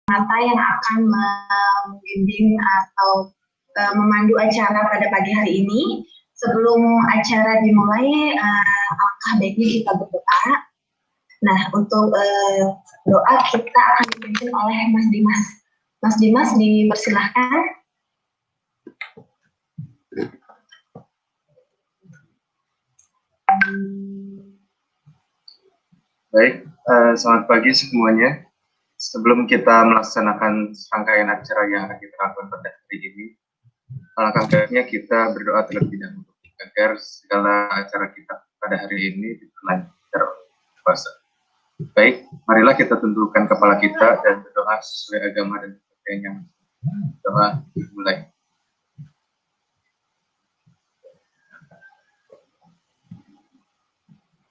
Mata yang akan membimbing atau memandu acara pada pagi hari ini. Sebelum acara dimulai, alangkah baiknya kita berdoa. Nah, untuk doa kita akan dipimpin oleh Mas Dimas. Mas Dimas, dipersilahkan. Baik, selamat pagi semuanya. Sebelum kita melaksanakan rangkaian acara yang akan kita lakukan pada hari ini, alangkah baiknya kita berdoa terlebih dahulu agar segala acara kita pada hari ini berlanjut puasa. Baik, marilah kita tundukkan kepala kita dan berdoa sesuai agama dan kepercayaan. Doa dimulai.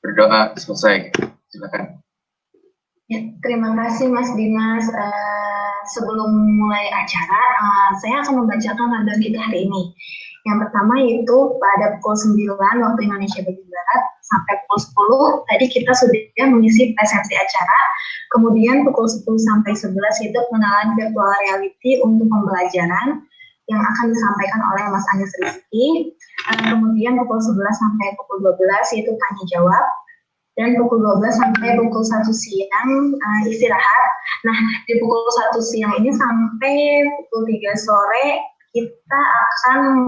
Berdoa selesai. Silakan. Ya, terima kasih Mas Dimas. Sebelum mulai acara, saya akan membacakan rundown kita hari ini. Yang pertama yaitu pada pukul 9 waktu Indonesia bagian Barat sampai pukul 10, tadi kita sudah mengisi presentasi acara. Kemudian pukul 10 sampai 11 itu pengenalan virtual reality untuk pembelajaran yang akan disampaikan oleh Mas Anies Rizky. Kemudian pukul 11 sampai pukul 12 yaitu tanya jawab. Dan pukul 12 sampai pukul 1 siang istirahat. Nah, di pukul 1 siang ini sampai pukul 3 sore kita akan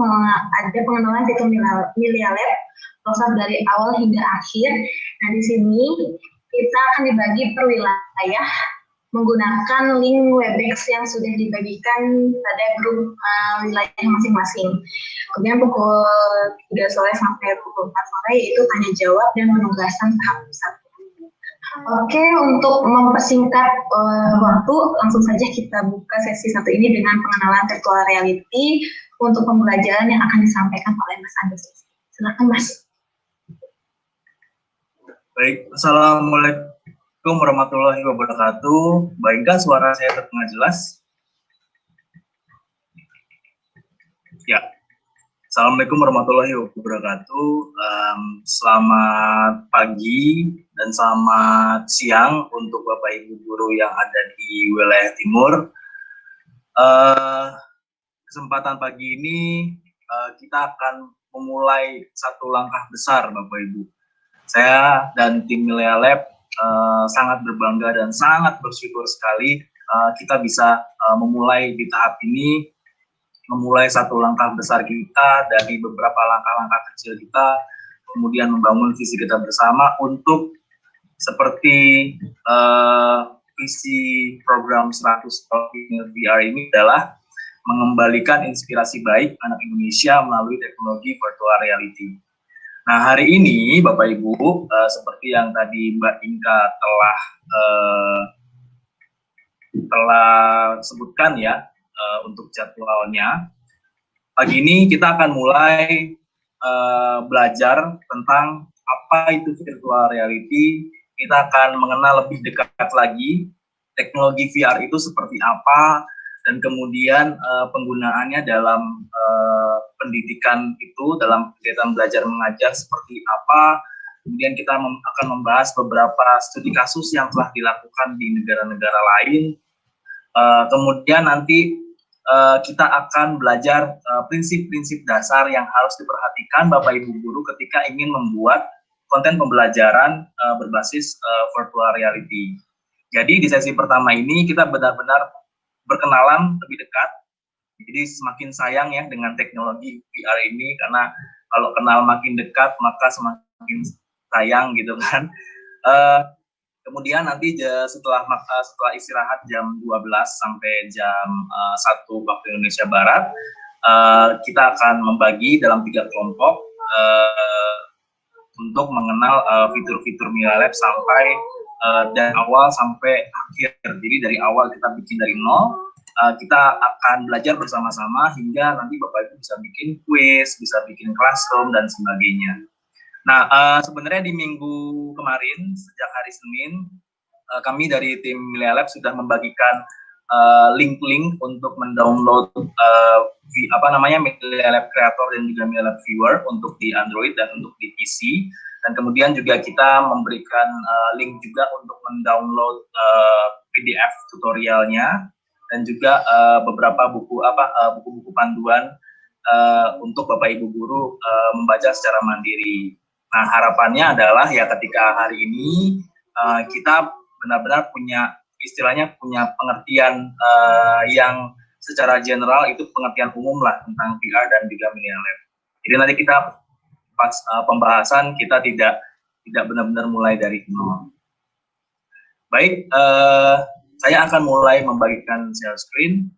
ada pengenalan fitur Milia Lab proses dari awal hingga akhir. Nah, di sini kita akan dibagi per wilayah menggunakan link Webex yang sudah dibagikan pada grup wilayah masing-masing. Kemudian pukul 3 sore sampai pukul 4 sore itu tanya jawab dan penugasan tahap 1. Oke, untuk mempersingkat waktu, langsung saja kita buka sesi satu ini dengan pengenalan virtual reality untuk pembelajaran yang akan disampaikan oleh Mas Anies. Silakan Mas. Baik, Assalamualaikum warahmatullahi wabarakatuh. Baikkah suara saya terdengar jelas? Ya. Assalamualaikum warahmatullahi wabarakatuh. Selamat pagi dan selamat siang untuk Bapak Ibu guru yang ada di wilayah timur. Kesempatan pagi ini kita akan memulai satu langkah besar Bapak Ibu. Saya dan tim Milia Lab sangat berbangga dan sangat bersyukur sekali kita bisa memulai di tahap ini, memulai satu langkah besar kita dari beberapa langkah-langkah kecil kita, kemudian membangun visi kita bersama untuk seperti visi program 100 Talking VR ini adalah mengembalikan inspirasi baik anak Indonesia melalui teknologi virtual reality. Nah, hari ini Bapak Ibu, seperti yang tadi Mbak Inka telah sebutkan ya, untuk jadwalnya, pagi ini kita akan mulai belajar tentang apa itu virtual reality. Kita akan mengenal lebih dekat lagi teknologi VR itu seperti apa, dan kemudian penggunaannya dalam pendidikan itu, dalam kegiatan belajar mengajar seperti apa. Kemudian kita akan membahas beberapa studi kasus yang telah dilakukan di negara-negara lain. Kemudian nanti kita akan belajar prinsip-prinsip dasar yang harus diperhatikan Bapak Ibu guru ketika ingin membuat konten pembelajaran berbasis virtual reality. Jadi di sesi pertama ini kita benar-benar berkenalan lebih dekat. Jadi semakin sayang ya dengan teknologi VR ini, karena kalau kenal makin dekat maka semakin sayang gitu kan. Kemudian nanti setelah istirahat jam 12 sampai jam 1 waktu Indonesia Barat, kita akan membagi dalam 3 kelompok untuk mengenal fitur-fitur Milia Lab sampai dari awal sampai akhir. Jadi dari awal kita bikin dari nol, kita akan belajar bersama-sama hingga nanti Bapak Ibu bisa bikin quiz, bisa bikin classroom dan sebagainya. Nah, sebenarnya di minggu kemarin sejak hari Senin, kami dari tim Milia Lab sudah membagikan link-link untuk mendownload Milia Lab Creator dan juga Milia Lab Viewer untuk di Android dan untuk di PC. Dan kemudian juga kita memberikan link juga untuk mendownload PDF tutorialnya dan juga beberapa buku-buku panduan untuk Bapak Ibu guru membaca secara mandiri. Nah, harapannya adalah ya ketika hari ini kita benar-benar punya istilahnya punya pengertian yang secara general itu pengertian umum lah tentang VR dan juga Media Lab. Jadi nanti kita pas pembahasan kita tidak benar-benar mulai dari nol. Baik, saya akan mulai membagikan share screen.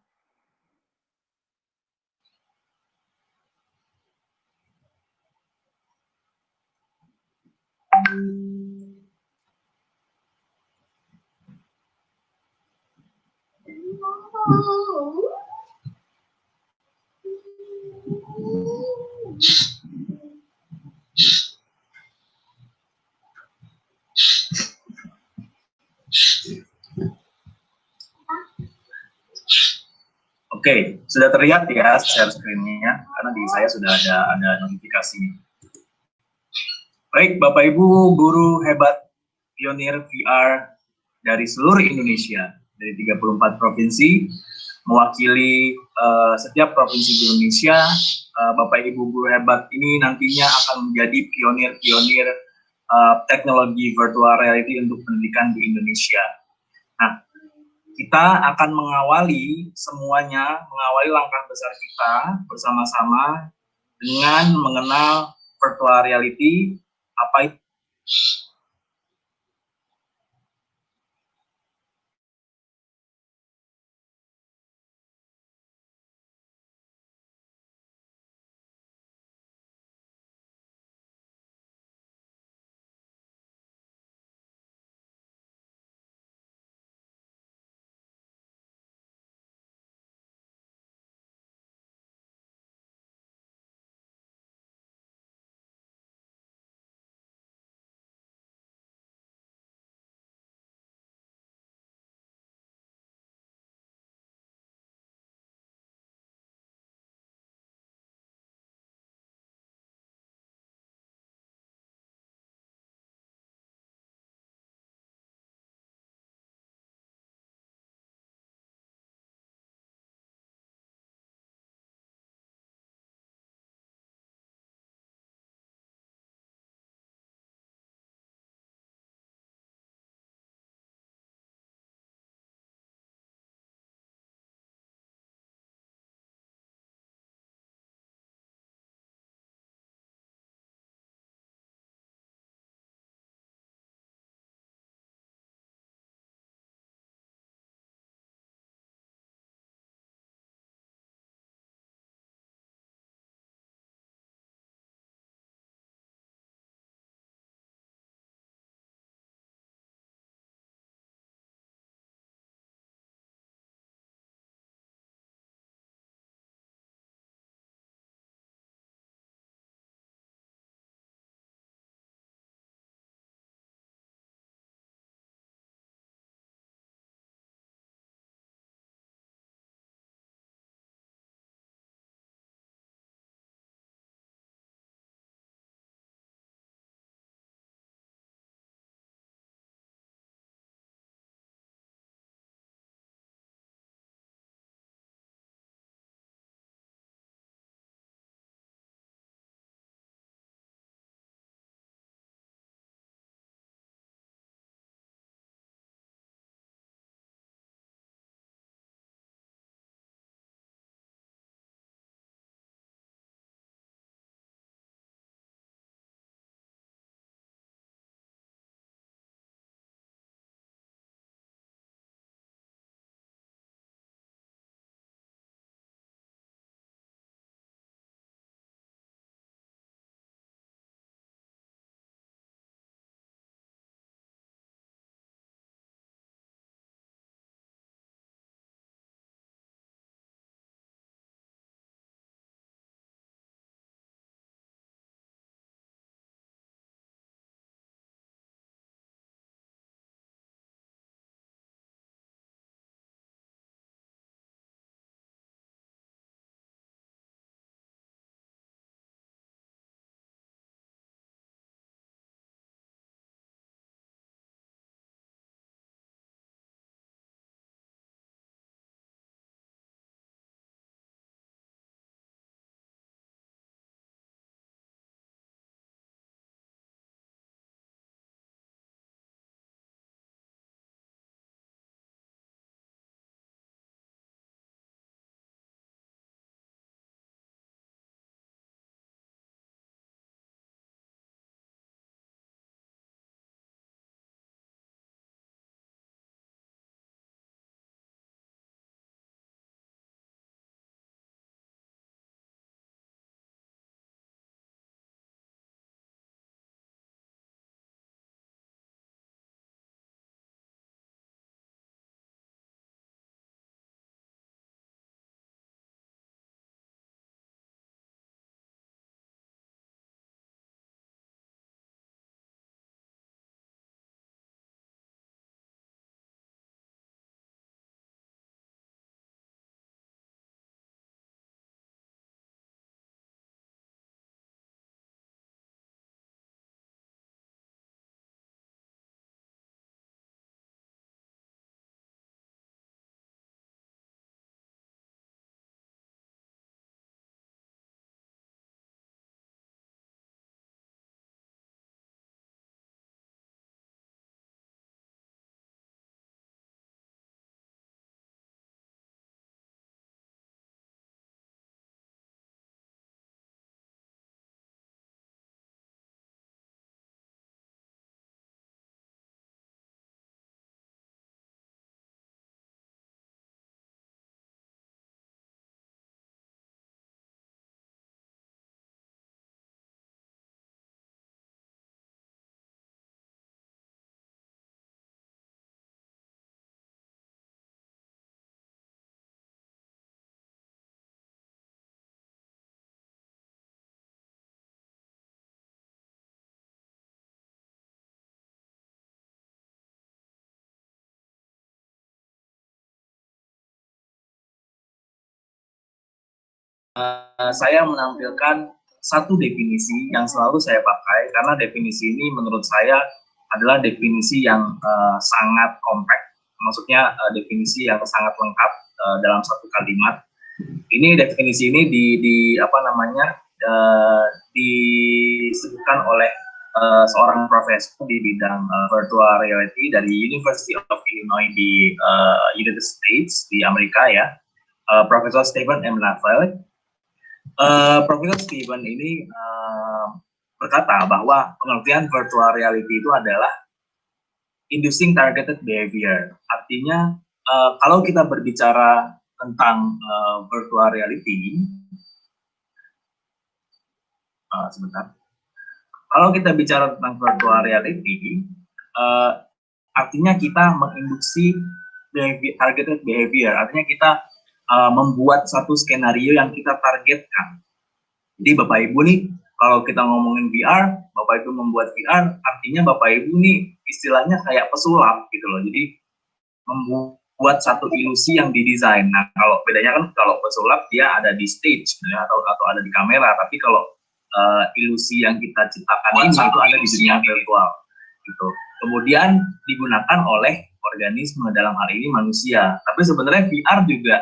Oke, sudah terlihat ya share screen-nya, karena di saya sudah ada notifikasinya. Baik, Bapak Ibu guru hebat pionir VR dari seluruh Indonesia, dari 34 provinsi, mewakili setiap provinsi di Indonesia, Bapak Ibu guru hebat ini nantinya akan menjadi pionir-pionir teknologi virtual reality untuk pendidikan di Indonesia. Nah, kita akan mengawali semuanya, mengawali langkah besar kita bersama-sama dengan mengenal virtual reality, apa itu saya menampilkan satu definisi yang selalu saya pakai, karena definisi ini menurut saya adalah definisi yang sangat kompleks, maksudnya definisi yang sangat lengkap dalam satu kalimat. Ini definisi ini disebutkan oleh seorang profesor di bidang virtual reality dari University of Illinois di United States di Amerika ya, Profesor Stephen M. Lavelle. Profesor Stephen ini berkata bahwa pengertian virtual reality itu adalah inducing targeted behavior. Artinya kalau kita berbicara tentang virtual reality, sebentar. Kalau kita bicara tentang virtual reality, artinya kita menginduksi targeted behavior. Artinya kita membuat satu skenario yang kita targetkan. Jadi Bapak Ibu nih, kalau kita ngomongin VR, Bapak Ibu membuat VR, artinya Bapak Ibu nih istilahnya kayak pesulap gitu loh. Jadi membuat satu ilusi yang didesain. Nah, kalau bedanya kan kalau pesulap dia ada di stage ya, atau ada di kamera, tapi kalau ilusi yang kita ciptakan ini itu ada di dunia virtual gitu. Kemudian digunakan oleh organisme, dalam hal ini manusia. Tapi sebenarnya VR juga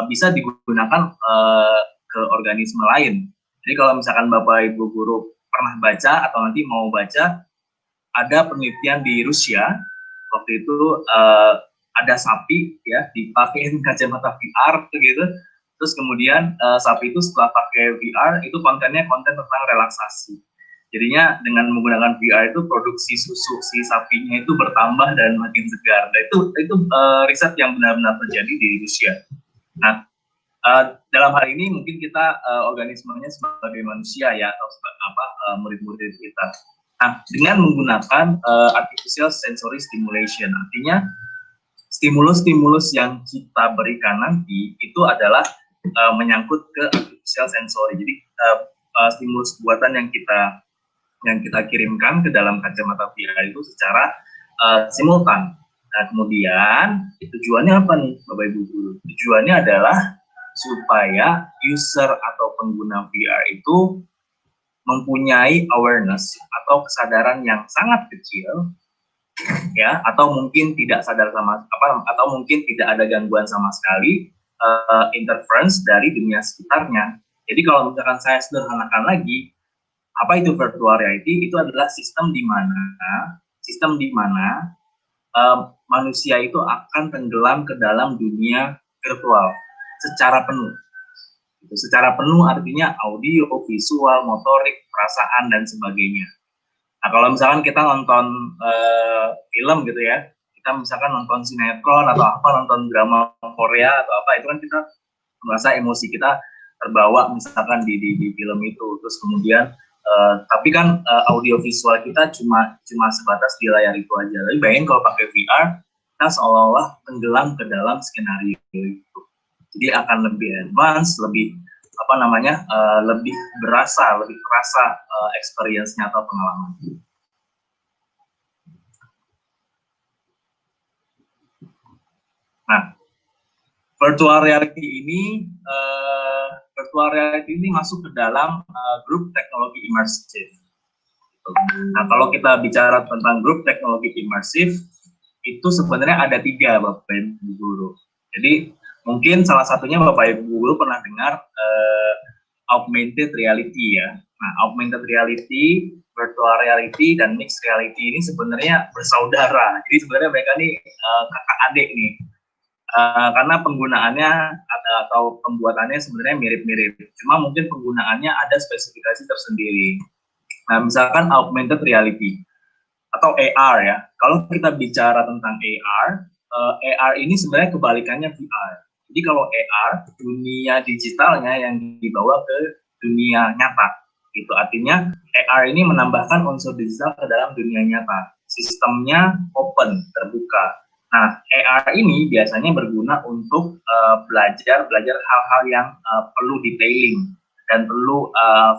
bisa digunakan ke organisme lain. Jadi kalau misalkan Bapak Ibu guru pernah baca atau nanti mau baca, ada penelitian di Rusia waktu itu ada sapi ya dipakein kacamata VR gitu. Terus kemudian sapi itu setelah pakai VR itu kontennya konten tentang relaksasi. Jadinya dengan menggunakan VR itu produksi susu si sapinya itu bertambah dan makin segar. Nah, itu riset yang benar-benar terjadi di Rusia. Nah, dalam hal ini mungkin kita organismenya sebagai manusia ya atau murid-murid kita. Nah, dengan menggunakan artificial sensory stimulation, artinya stimulus-stimulus yang kita berikan nanti itu adalah menyangkut ke artificial sensory. Jadi stimulus buatan yang kita kirimkan ke dalam kacamata VR itu secara simultan. Nah, kemudian tujuannya apa nih Bapak Ibu guru? Tujuannya adalah supaya user atau pengguna VR itu mempunyai awareness atau kesadaran yang sangat kecil ya, atau mungkin tidak sadar atau mungkin tidak ada gangguan sama sekali interference dari dunia sekitarnya. Jadi kalau misalkan saya sederhanakan lagi, apa itu virtual reality? Itu adalah sistem di mana manusia itu akan tenggelam ke dalam dunia virtual secara penuh. Secara penuh artinya audio, visual, motorik, perasaan dan sebagainya. Nah, kalau misalkan kita nonton film gitu ya, kita misalkan nonton sinetron atau nonton drama Korea atau apa, itu kan kita merasa emosi kita terbawa misalkan di film itu. Terus kemudian tapi kan audio visual kita cuma sebatas di layar itu aja. Tapi bayangin kalau pakai VR, kita seolah-olah tenggelam ke dalam skenario itu. Jadi akan lebih advance, lebih lebih terasa experience-nya atau pengalaman. Nah, virtual reality ini masuk ke dalam grup teknologi imersif. Nah, kalau kita bicara tentang grup teknologi imersif, itu sebenarnya ada 3 Bapak Ibu guru. Jadi mungkin salah satunya Bapak Ibu guru pernah dengar augmented reality ya. Nah, augmented reality, virtual reality, dan mixed reality ini sebenarnya bersaudara. Jadi sebenarnya mereka nih kakak adik nih. Karena penggunaannya atau pembuatannya sebenarnya mirip-mirip. Cuma mungkin penggunaannya ada spesifikasi tersendiri. Nah, misalkan augmented reality atau AR ya. Kalau kita bicara tentang AR ini sebenarnya kebalikannya VR. Jadi kalau AR, dunia digitalnya yang dibawa ke dunia nyata. Itu artinya AR ini menambahkan unsur digital ke dalam dunia nyata. Sistemnya open, terbuka. Nah, AR ini biasanya berguna untuk belajar hal-hal yang perlu detailing dan perlu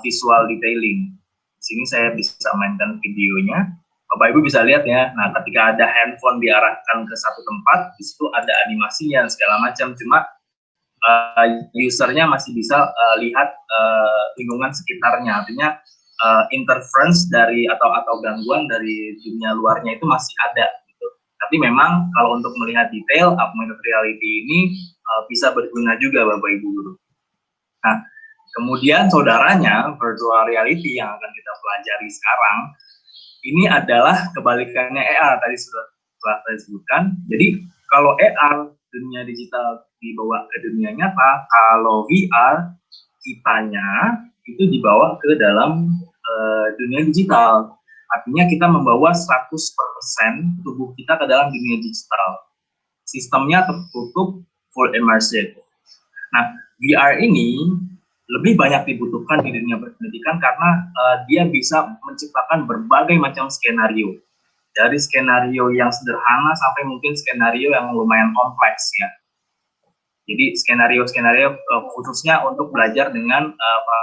visual detailing. Di sini saya bisa mainkan videonya. Bapak Ibu bisa lihat ya. Nah, ketika ada handphone diarahkan ke satu tempat, di situ ada animasinya segala macam. Cuma usernya masih bisa lihat lingkungan sekitarnya. Artinya interference dari atau gangguan dari dunia luarnya itu masih ada gitu. Tapi memang kalau untuk melihat detail augmented reality ini bisa berguna juga Bapak Ibu guru. Nah, kemudian saudaranya virtual reality yang akan kita pelajari sekarang ini adalah kebalikannya AR tadi sudah saya sebutkan. Jadi kalau AR dunia digital dibawa ke dunia nyata, kalau VR kitanya itu dibawa ke dalam dunia digital. Artinya kita membawa 100% tubuh kita ke dalam dunia digital. Sistemnya tertutup, full immersive. Nah, VR ini lebih banyak dibutuhkan di dunia pendidikan karena dia bisa menciptakan berbagai macam skenario. Dari skenario yang sederhana sampai mungkin skenario yang lumayan kompleks ya. Jadi skenario-skenario khususnya untuk belajar dengan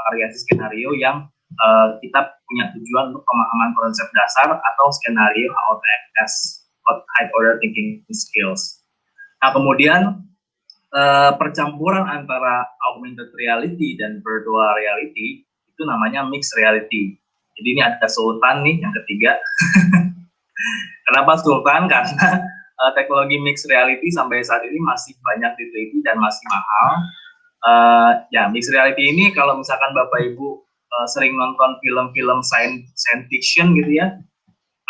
variasi skenario yang kita punya tujuan untuk pemahaman konsep dasar atau skenario HOTS, High Order Thinking Skills. Nah, kemudian percampuran antara augmented reality dan virtual reality itu namanya mixed reality. Jadi ini ada Sultan nih yang ketiga. Kenapa Sultan? Karena teknologi mixed reality sampai saat ini masih banyak diteliti dan masih mahal. Ya, mixed reality ini kalau misalkan Bapak Ibu sering nonton film-film science fiction gitu ya,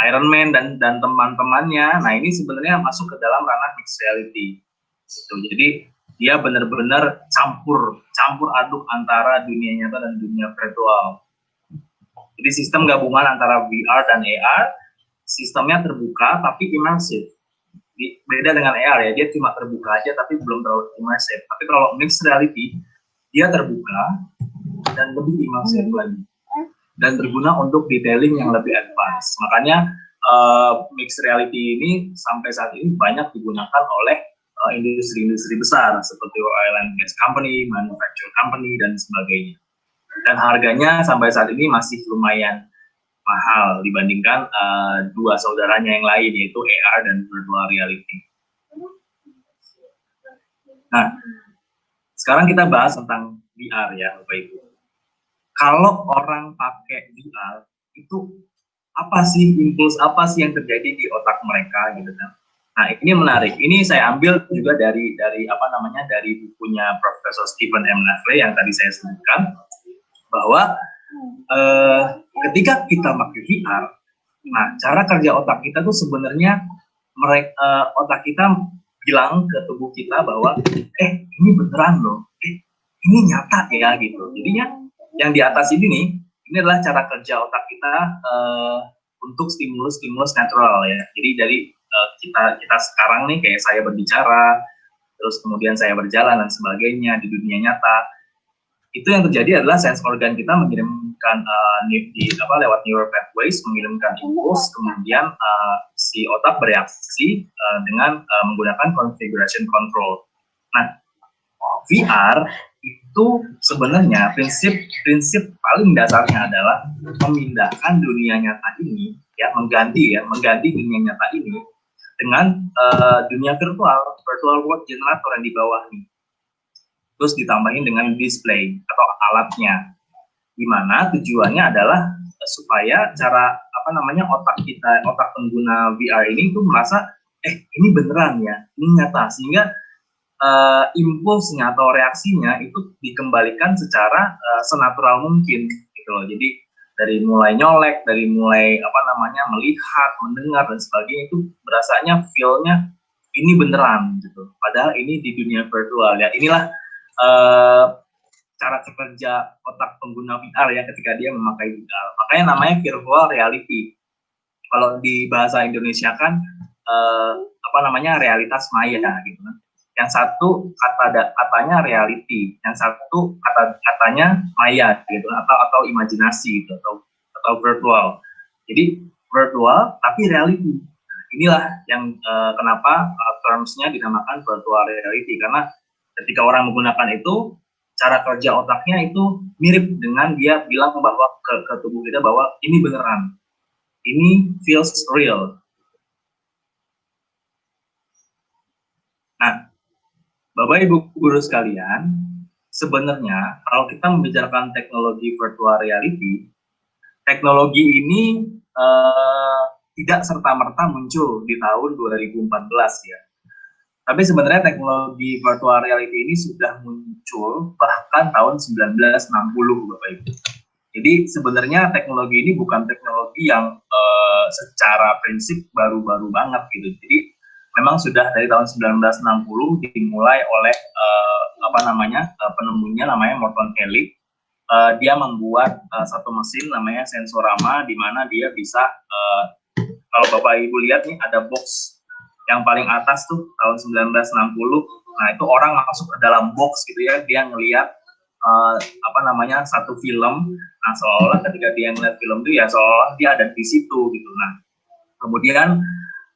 Iron Man dan teman-temannya, nah ini sebenarnya masuk ke dalam ranah mixed reality. Gitu. Jadi dia benar-benar campur aduk antara dunia nyata dan dunia virtual. Jadi sistem gabungan antara VR dan AR, sistemnya terbuka tapi immersive. Beda dengan AR ya, dia cuma terbuka aja tapi belum terlalu immersive. Tapi kalau mixed reality, dia terbuka dan lebih immersive lagi. Dan berguna untuk detailing yang lebih advance. Makanya mixed reality ini sampai saat ini banyak digunakan oleh industri-industri besar seperti oil and gas company, manufacturing company, dan sebagainya. Dan harganya sampai saat ini masih lumayan mahal dibandingkan dua saudaranya yang lain, yaitu AR dan virtual reality. Nah, sekarang kita bahas tentang VR ya, Bapak Ibu. Kalau orang pakai VR, itu apa sih, impuls apa sih yang terjadi di otak mereka gitu kan? Nah, ini menarik. Ini saya ambil juga dari bukunya Profesor Stephen M. Lafley yang tadi saya sebutkan, bahwa ketika kita pakai VR, nah cara kerja otak kita tuh sebenarnya otak kita bilang ke tubuh kita bahwa ini beneran loh, ini nyata ya gitu. Jadinya yang di atas ini adalah cara kerja otak kita untuk stimulus natural ya. Jadi dari kita sekarang nih, kayak saya berbicara, terus kemudian saya berjalan dan sebagainya di dunia nyata, itu yang terjadi adalah sense organ kita mengirimkan lewat neural pathways, mengirimkan impuls, kemudian si otak bereaksi dengan menggunakan configuration control. Nah, VR itu sebenarnya prinsip paling dasarnya adalah memindahkan dunia nyata ini ya, mengganti dunia nyata ini dengan dunia virtual world generator yang di bawah ini. Terus ditambahin dengan display atau alatnya, di mana tujuannya adalah supaya otak pengguna VR ini tuh merasa ini beneran ya, ini nyata, sehingga impulsnya atau reaksinya itu dikembalikan secara senatural mungkin gitu loh. Jadi dari mulai nyolek, dari mulai melihat, mendengar dan sebagainya, itu berasanya feel-nya ini beneran gitu. Padahal ini di dunia virtual ya. Inilah cara kerja otak pengguna VR ya ketika dia memakai VR. Makanya namanya virtual reality. Kalau di bahasa Indonesia kan realitas maya gitu kan. Yang satu katanya reality, yang satu katanya maya gitu, atau imajinasi gitu, atau virtual. Jadi virtual tapi reality. Nah, inilah yang kenapa termsnya dinamakan virtual reality, karena ketika orang menggunakan itu, cara kerja otaknya itu mirip dengan dia bilang bahwa ke tubuh kita bahwa ini beneran, ini feels real. Nah, Bapak Ibu guru sekalian, sebenarnya kalau kita membicarakan teknologi virtual reality, teknologi ini tidak serta-merta muncul di tahun 2014 ya. Tapi sebenarnya teknologi virtual reality ini sudah muncul bahkan tahun 1960 Bapak Ibu. Jadi sebenarnya teknologi ini bukan teknologi yang secara prinsip baru-baru banget gitu. Jadi memang sudah dari tahun 1960 dimulai oleh penemunya namanya Morton Kelly. Dia membuat satu mesin namanya Sensorama, di mana dia bisa kalau Bapak Ibu lihat nih ada box yang paling atas tuh tahun 1960. Nah itu orang masuk ke dalam box gitu ya, dia ngelihat satu film. Nah seolah-olah ketika dia ngeliat film itu ya seolah dia ada di situ gitu. Nah kemudian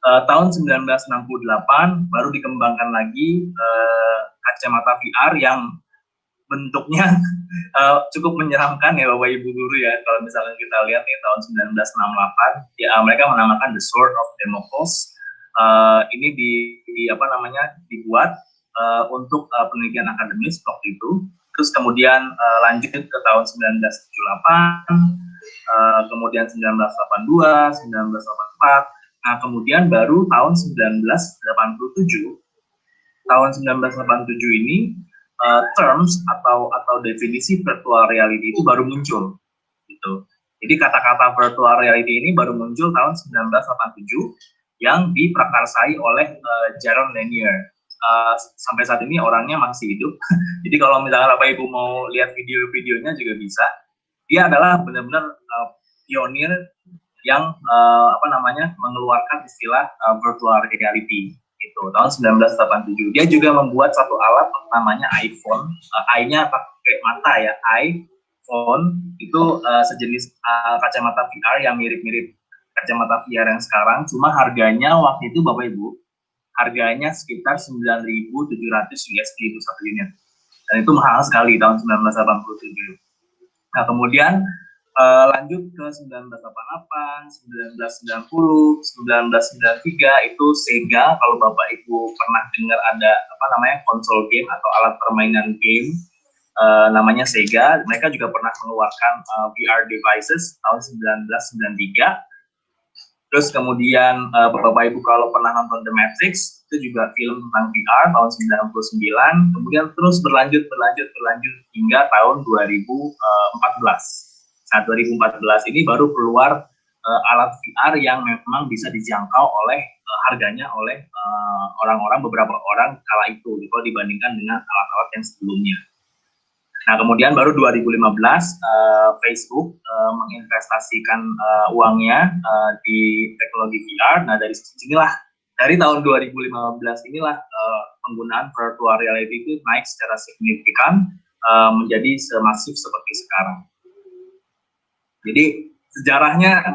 tahun 1968 baru dikembangkan lagi kacamata VR yang bentuknya cukup menyeramkan ya Bapak Ibu guru ya. Kalau misalnya kita lihat nih tahun 1968 ya, mereka menamakan The Sword of Damocles. Ini dibuat untuk penelitian akademis waktu itu. Terus kemudian lanjut ke tahun 1978, kemudian 1982, 1984. Nah, kemudian baru tahun 1987. Tahun 1987 ini terms atau definisi virtual reality itu baru muncul gitu. Jadi kata-kata virtual reality ini baru muncul tahun 1987 yang diprakarsai oleh Jaron Lanier. Sampai saat ini orangnya masih hidup. Jadi kalau misalnya Bapak Ibu mau lihat video-videonya juga bisa. Dia adalah benar-benar pionir yang mengeluarkan istilah virtual reality itu tahun 1987. Dia juga membuat satu alat namanya iPhone. I-nya pakai mata ya, iPhone itu sejenis kacamata VR yang mirip-mirip kacamata VR yang sekarang, cuma harganya waktu itu Bapak Ibu, harganya sekitar 9.700 USD itu satu unit. Dan itu mahal sekali tahun 1987. Nah, kemudian lanjut ke 1988, 1990, 1993 itu Sega. Kalau Bapak Ibu pernah dengar ada konsol game atau alat permainan game namanya Sega, mereka juga pernah mengeluarkan VR devices tahun 1993. Terus kemudian Bapak Ibu kalau pernah nonton The Matrix, itu juga film tentang VR tahun 99. Kemudian terus berlanjut hingga tahun 2014. Nah, 2014 ini baru keluar alat VR yang memang bisa dijangkau oleh harganya oleh beberapa orang kala itu kalau dibandingkan dengan alat-alat yang sebelumnya. Nah, kemudian baru 2015 Facebook menginvestasikan uangnya di teknologi VR. Nah, dari tahun 2015 inilah penggunaan virtual reality itu naik secara signifikan menjadi semasif seperti sekarang. Jadi sejarahnya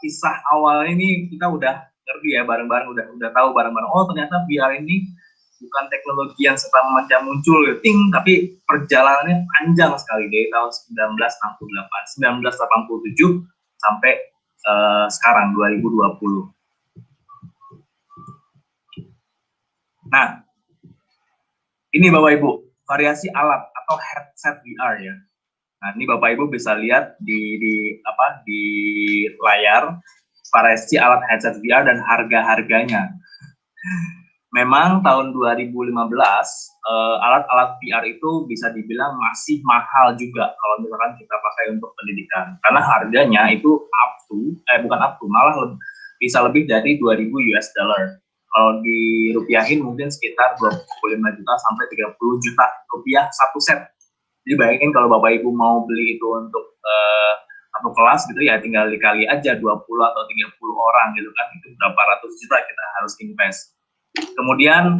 kisah awal ini kita udah ngerti ya bareng-bareng, udah tahu bareng-bareng. Oh, ternyata VR ini bukan teknologi yang serta-merta muncul, tapi perjalanannya panjang sekali dari tahun 1987 sampai sekarang 2020. Nah, ini Bapak Ibu, variasi alat atau headset VR ya. Nah, ini Bapak Ibu bisa lihat di layar variasi alat headset VR dan harga-harganya. Memang tahun 2015 alat-alat VR itu bisa dibilang masih mahal juga kalau misalkan kita pakai untuk pendidikan, karena harganya itu malah bisa lebih dari 2.000 US dollar. Kalau dirupiahin mungkin sekitar 25 juta sampai 30 juta rupiah satu set. Jadi bayangin kalau Bapak Ibu mau beli itu untuk satu kelas gitu ya, tinggal dikali aja 20 atau 30 orang gitu kan, itu berapa ratus juta kita harus invest. Kemudian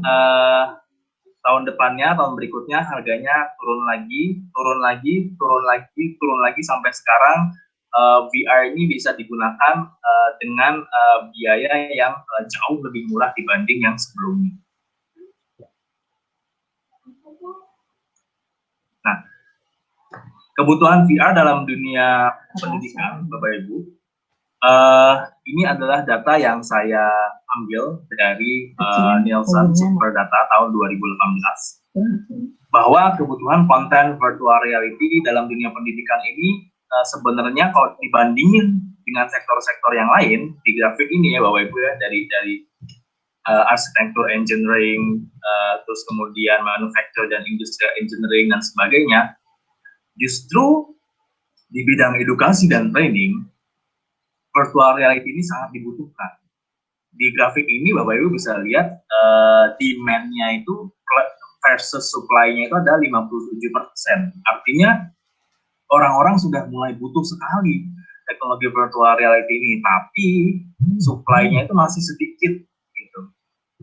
tahun berikutnya harganya turun lagi sampai sekarang VR ini bisa digunakan dengan biaya yang jauh lebih murah dibanding yang sebelumnya. Nah, kebutuhan VR dalam dunia pendidikan, Bapak Ibu, ini adalah data yang saya ambil dari Nielsen Super Data tahun 2018 bahwa kebutuhan konten virtual reality dalam dunia pendidikan ini sebenarnya kalau dibandingin dengan sektor-sektor yang lain di grafik ini ya Bapak Ibu ya, dari arsitektur engineering, terus kemudian manufacture dan industrial engineering dan sebagainya, justru di bidang edukasi dan training virtual reality ini sangat dibutuhkan. Di grafik ini Bapak Ibu bisa lihat demand-nya itu versus supply-nya itu ada 57%. Artinya orang-orang sudah mulai butuh sekali teknologi virtual reality ini, tapi supply-nya itu masih sedikit gitu.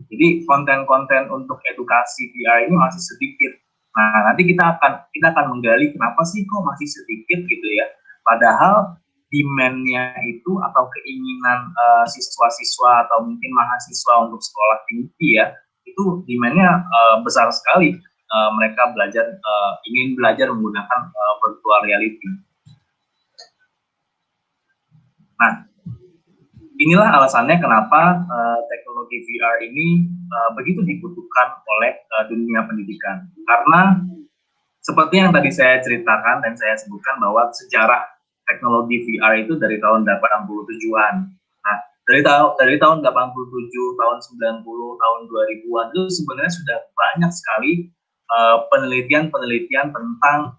Jadi konten-konten untuk edukasi VR ini masih sedikit. Nah, nanti kita akan menggali kenapa sih kok masih sedikit gitu ya. Padahal demand-nya itu atau keinginan siswa-siswa atau mungkin mahasiswa untuk sekolah tinggi ya, itu demand-nya besar sekali. Mereka ingin belajar menggunakan virtual reality. Nah, inilah alasannya kenapa teknologi VR ini begitu dibutuhkan oleh dunia pendidikan. Karena seperti yang tadi saya ceritakan dan saya sebutkan bahwa sejarah teknologi VR itu dari tahun 87-an. Nah, dari tahun 87, tahun 90, tahun 2000-an itu sebenarnya sudah banyak sekali penelitian-penelitian tentang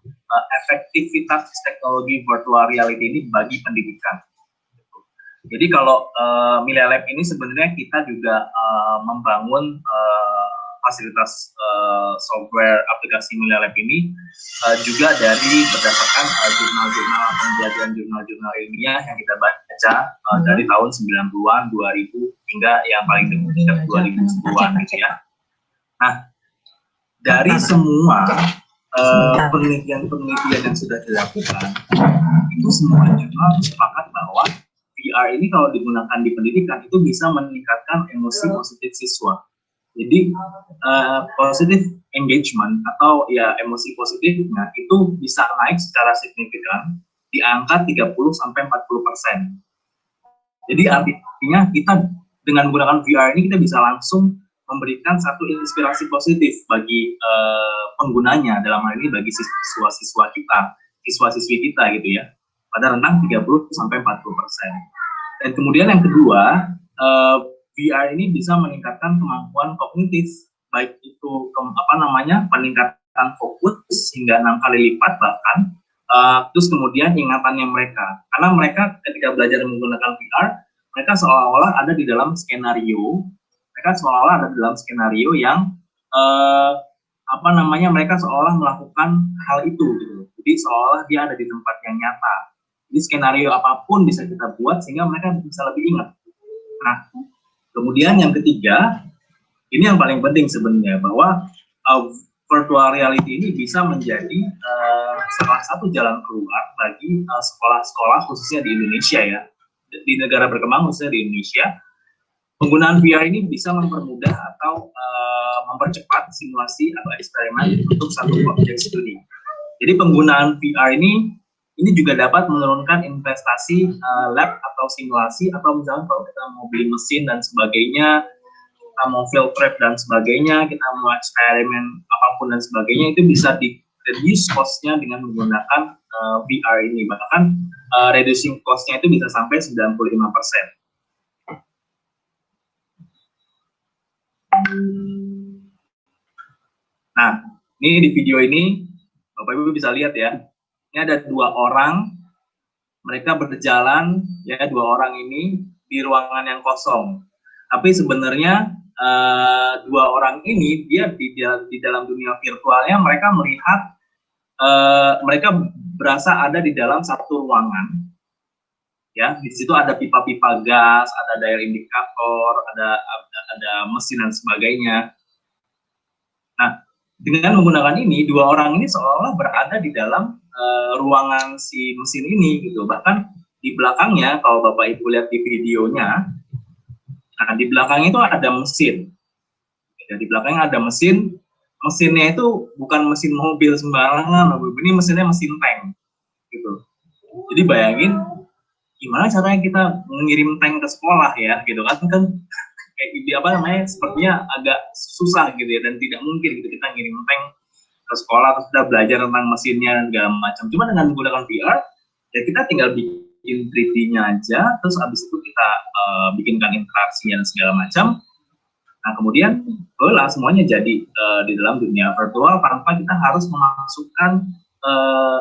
efektivitas teknologi virtual reality ini bagi pendidikan. Jadi kalau Milea Lab ini sebenarnya kita juga membangun fasilitas software aplikasi Milea Lab ini juga berdasarkan jurnal-jurnal pembelajaran jurnal-jurnal ilmiah yang kita baca dari tahun 90-an, 2000 hingga yang paling dekat 2010-an gitu ya. Nah, dari semua penelitian-penelitian yang sudah dilakukan, itu semua jurnal sepakat bahwa VR ini kalau digunakan di pendidikan itu bisa meningkatkan emosi positif siswa. Jadi positive engagement atau ya emosi positifnya itu bisa naik secara signifikan di angka 30-40%. Jadi artinya kita dengan menggunakan VR ini kita bisa langsung memberikan satu inspirasi positif bagi penggunanya, dalam hal ini bagi siswa-siswa kita, siswa-siswi kita gitu ya, pada rentang 30-40%. Dan kemudian yang kedua, VR ini bisa meningkatkan kemampuan kognitif, baik itu peningkatan fokus hingga 6 kali lipat bahkan, terus kemudian ingatannya mereka, karena mereka ketika belajar menggunakan VR, mereka seolah-olah ada di dalam skenario, yang mereka seolah melakukan hal itu gitu. Jadi seolah dia ada di tempat yang nyata. Jadi skenario apapun bisa kita buat sehingga mereka bisa lebih ingat. Nah, kemudian yang ketiga, ini yang paling penting sebenarnya, bahwa virtual reality ini bisa menjadi salah satu jalan keluar bagi sekolah-sekolah khususnya di Indonesia ya, di negara berkembang khususnya di Indonesia. Penggunaan VR ini bisa mempermudah atau mempercepat simulasi atau eksperimen untuk satu objek studi. Jadi penggunaan VR ini juga dapat menurunkan investasi lab atau simulasi, atau misalnya kalau kita mau beli mesin dan sebagainya, kita mau field trip dan sebagainya, kita mau eksperimen apapun dan sebagainya, itu bisa di-reduce cost-nya dengan menggunakan VR ini. Bahkan reducing cost-nya itu bisa sampai 95%. Nah, ini di video ini, Bapak Ibu bisa lihat ya, ini ada 2 orang, mereka berjalan, ya 2 orang ini di ruangan yang kosong. Tapi sebenarnya 2 orang ini, dia di dalam dunia virtualnya, mereka melihat, mereka berasa ada di dalam satu ruangan. Ya, di situ ada pipa-pipa gas, ada dial indikator, ada mesin dan sebagainya. Nah, dengan menggunakan ini, 2 orang ini seolah-olah berada di dalam ruangan si mesin ini gitu. Bahkan di belakangnya, kalau Bapak Ibu lihat di videonya, nah di belakangnya itu ada mesin. Ya, di belakangnya ada mesin. Mesinnya itu bukan mesin mobil sembarangan, ini mesinnya mesin tank gitu. Jadi bayangin gimana caranya kita mengirim tank ke sekolah ya gitu kan kayak gitu apa namanya, sepertinya agak susah gitu ya, dan tidak mungkin gitu kita ngirim tank ke sekolah terus kita belajar tentang mesinnya dan segala macam. Cuma dengan menggunakan VR ya kita tinggal bikin 3D-nya aja, terus abis itu kita bikinkan interaksinya dan segala macam. Nah kemudian lah semuanya jadi di dalam dunia virtual tanpa kita harus memasukkan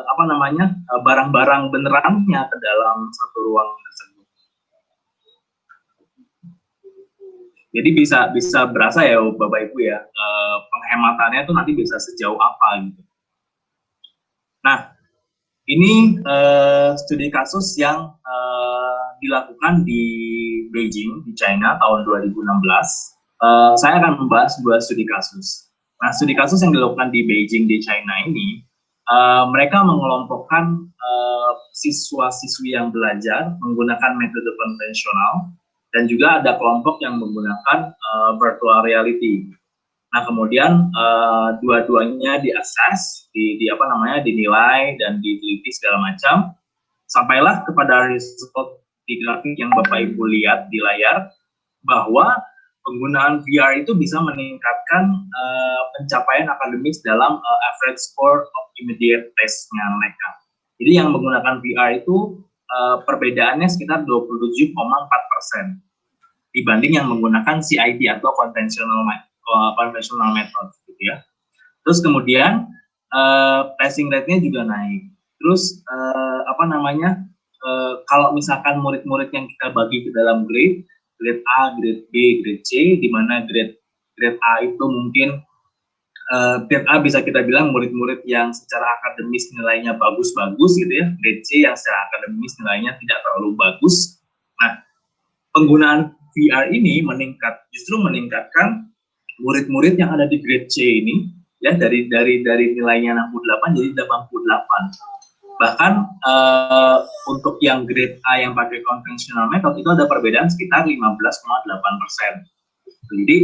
apa namanya barang-barang benerannya ke dalam satu ruang tersebut. Jadi bisa berasa ya Bapak Ibu ya, penghematannya itu nanti bisa sejauh apa gitu. Nah ini studi kasus yang dilakukan di Beijing di China tahun 2016. Saya akan membahas dua studi kasus. Nah studi kasus yang dilakukan di Beijing di China ini, mereka mengelompokkan siswa-siswi yang belajar menggunakan metode konvensional, dan juga ada kelompok yang menggunakan virtual reality. Nah kemudian dua-duanya diakses, dinilai dan diteliti segala macam, sampailah kepada result di grafik yang Bapak Ibu lihat di layar, bahwa penggunaan VR itu bisa meningkatkan pencapaian akademis dalam average score of immediate test-nya mereka. Jadi yang menggunakan VR itu perbedaannya sekitar 27,4% dibanding yang menggunakan CIT atau conventional method gitu ya. Terus kemudian passing rate-nya juga naik. Terus kalau misalkan murid-murid yang kita bagi ke dalam grade A, grade B, grade C, di mana grade A itu mungkin grade A bisa kita bilang murid-murid yang secara akademis nilainya bagus-bagus gitu ya. Grade C yang secara akademis nilainya tidak terlalu bagus. Nah, penggunaan VR ini justru meningkatkan murid-murid yang ada di grade C ini ya, dari nilainya 68 jadi 88. Bahkan untuk yang grade A yang pakai conventional method itu ada perbedaan sekitar 15,8%. Jadi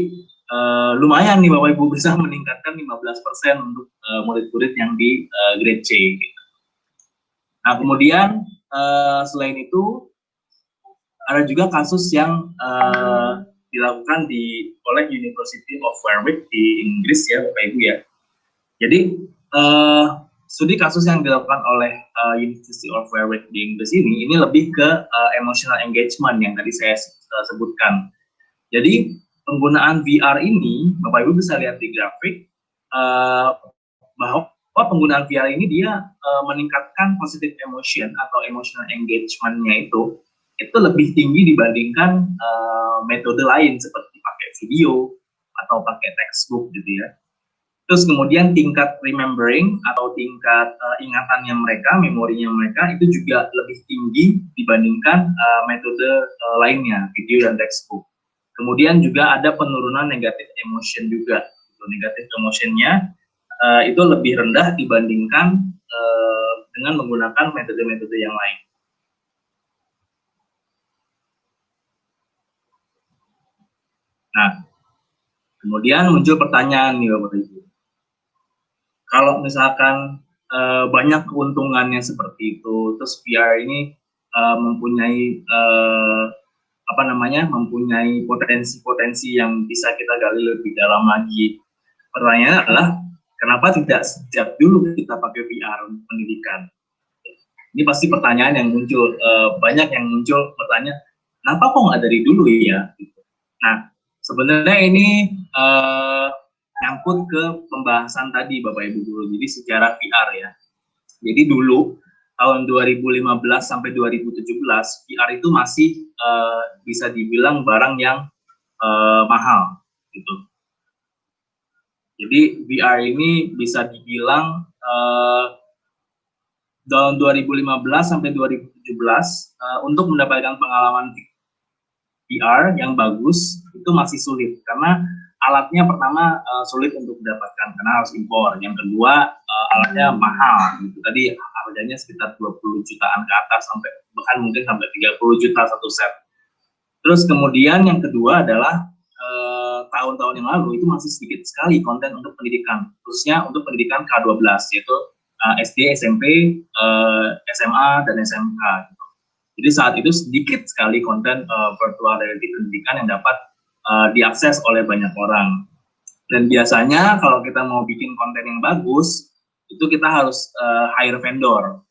lumayan nih Bapak Ibu bisa meningkatkan 15% untuk murid-murid yang di grade C gitu. Nah kemudian selain itu ada juga kasus yang dilakukan oleh University of Warwick di Inggris ya Bapak Ibu ya. Jadi studi kasus yang dilakukan oleh University of Warwick di Inggris ini lebih ke emotional engagement yang tadi saya sebutkan. Jadi penggunaan VR ini, Bapak Ibu bisa lihat di grafik bahwa penggunaan VR ini dia meningkatkan positive emotion atau emotional engagement-nya itu lebih tinggi dibandingkan metode lain seperti pakai video atau pakai textbook gitu ya. Terus kemudian tingkat remembering atau tingkat ingatannya mereka, memorinya mereka itu juga lebih tinggi dibandingkan metode lainnya, video dan textbook. Kemudian juga ada penurunan negative emotion juga. Negative emotionnya itu lebih rendah dibandingkan dengan menggunakan metode-metode yang lain. Nah, kemudian muncul pertanyaan nih Bapak Ibu. Kalau misalkan banyak keuntungannya seperti itu, terus VR ini mempunyai mempunyai potensi-potensi yang bisa kita gali lebih dalam lagi. Pertanyaannya adalah kenapa tidak sejak dulu kita pakai VR untuk pendidikan? Ini pasti pertanyaan yang muncul, banyak yang muncul bertanya, kenapa kok nggak dari dulu ya? Nah, sebenarnya ini nyangkut ke pembahasan tadi Bapak Ibu guru, jadi sejarah VR ya. Jadi dulu tahun 2015 sampai 2017 VR itu masih bisa dibilang barang yang mahal gitu. Jadi VR ini bisa dibilang tahun 2015 sampai 2017 untuk mendapatkan pengalaman VR yang bagus itu masih sulit karena alatnya pertama sulit untuk didapatkan karena harus impor. Yang kedua alatnya mahal gitu. Tadi harganya sekitar 20 jutaan ke atas sampai bahkan mungkin sampai 30 juta satu set. Terus kemudian yang kedua adalah tahun-tahun yang lalu itu masih sedikit sekali konten untuk pendidikan, khususnya untuk pendidikan K12 yaitu SD, SMP, SMA dan SMK gitu. Jadi saat itu sedikit sekali konten virtual reality pendidikan yang dapat diakses oleh banyak orang. Dan biasanya kalau kita mau bikin konten yang bagus, itu kita harus hire vendor.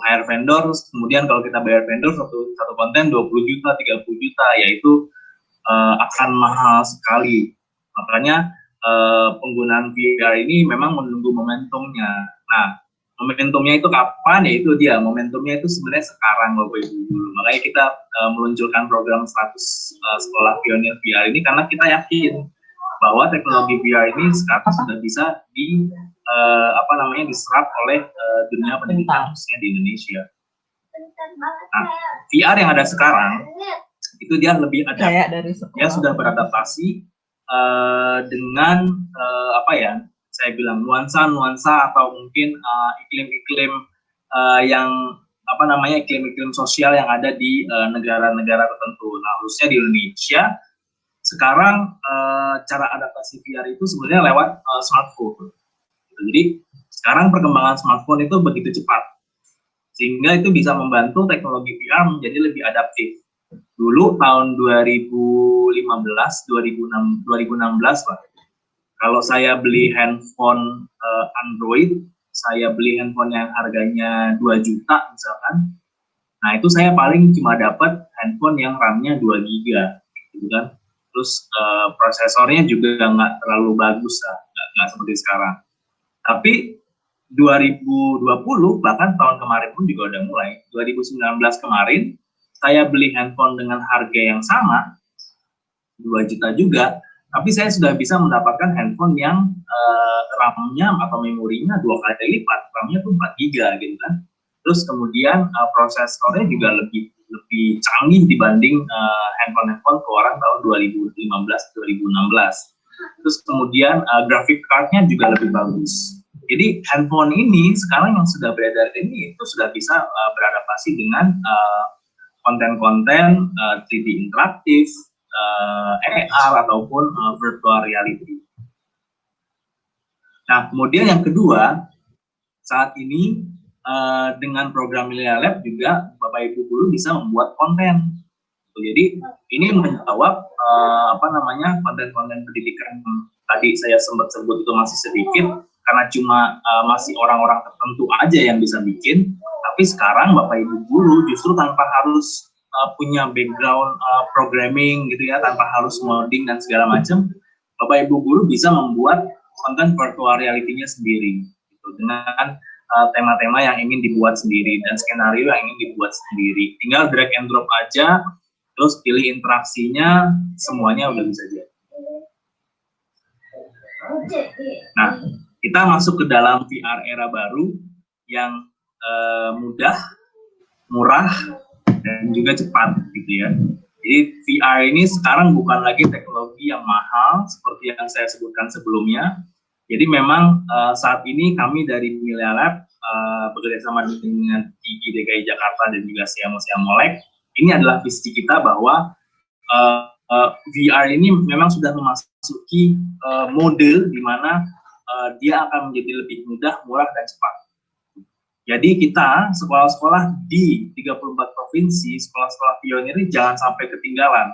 Hire vendor, kemudian kalau kita bayar vendor satu konten 20 juta, 30 juta, yaitu akan mahal sekali. Makanya penggunaan VR ini memang menunggu momentumnya. Nah, momentumnya itu kapan? Ya itu dia, momentumnya itu sebenarnya sekarang Bapak Ibu. Makanya kita meluncurkan program 100 sekolah pionir VR ini karena kita yakin bahwa teknologi VR ini sekarang sudah bisa diserap oleh dunia pendidikan khususnya di Indonesia. Nah, VR yang ada sekarang itu dia lebih adaptif, dia sudah beradaptasi dengan saya bilang nuansa atau mungkin iklim-iklim iklim-iklim sosial yang ada di negara-negara tertentu. Nah, khususnya di Indonesia sekarang cara adaptasi VR itu sebenarnya lewat smartphone. Jadi sekarang perkembangan smartphone itu begitu cepat, sehingga itu bisa membantu teknologi VR menjadi lebih adaptif. Dulu tahun 2016 lah, kalau saya beli handphone Android, saya beli handphone yang harganya 2 juta misalkan, nah itu saya paling cuma dapat handphone yang RAM-nya 2 giga, gitu kan. Terus prosesornya juga nggak terlalu bagus lah, nggak seperti sekarang. Tapi 2020 bahkan tahun kemarin pun juga udah mulai. 2019 kemarin saya beli handphone dengan harga yang sama 2 juta juga, tapi saya sudah bisa mendapatkan handphone yang RAM-nya atau memorinya 2 kali lipat, RAM-nya tuh 4 giga gitu kan. Terus kemudian prosesornya juga lebih canggih dibanding handphone keluaran tahun 2015-2016. Terus kemudian graphic card-nya juga lebih bagus. Jadi handphone ini sekarang yang sudah beredar ini itu sudah bisa beradaptasi dengan konten-konten 3D interaktif, AR ataupun virtual reality. Nah, kemudian yang kedua, saat ini dengan program Millennia Lab juga Bapak Ibu guru bisa membuat konten. Jadi ini menjawab konten-konten pendidikan tadi saya sempat sebut itu masih sedikit karena cuma masih orang-orang tertentu aja yang bisa bikin. Tapi sekarang Bapak Ibu guru justru tanpa harus punya background programming gitu ya, tanpa harus modding dan segala macam, Bapak Ibu guru bisa membuat konten virtual reality-nya sendiri gitu, dengan tema-tema yang ingin dibuat sendiri dan skenario yang ingin dibuat sendiri. Tinggal drag and drop aja, terus pilih interaksinya, semuanya udah bisa jadi. Nah, kita masuk ke dalam VR era baru yang mudah, murah, dan juga cepat gitu ya. Jadi VR ini sekarang bukan lagi teknologi yang mahal seperti yang saya sebutkan sebelumnya. Jadi memang saat ini kami dari Millennia Lab bekerjasama dengan IGI DKI Jakarta dan juga Siamolek, ini adalah visi kita bahwa VR ini memang sudah memasuki mode di mana dia akan menjadi lebih mudah, murah, dan cepat. Jadi kita, sekolah-sekolah di 34 provinsi, sekolah-sekolah pionir ini jangan sampai ketinggalan.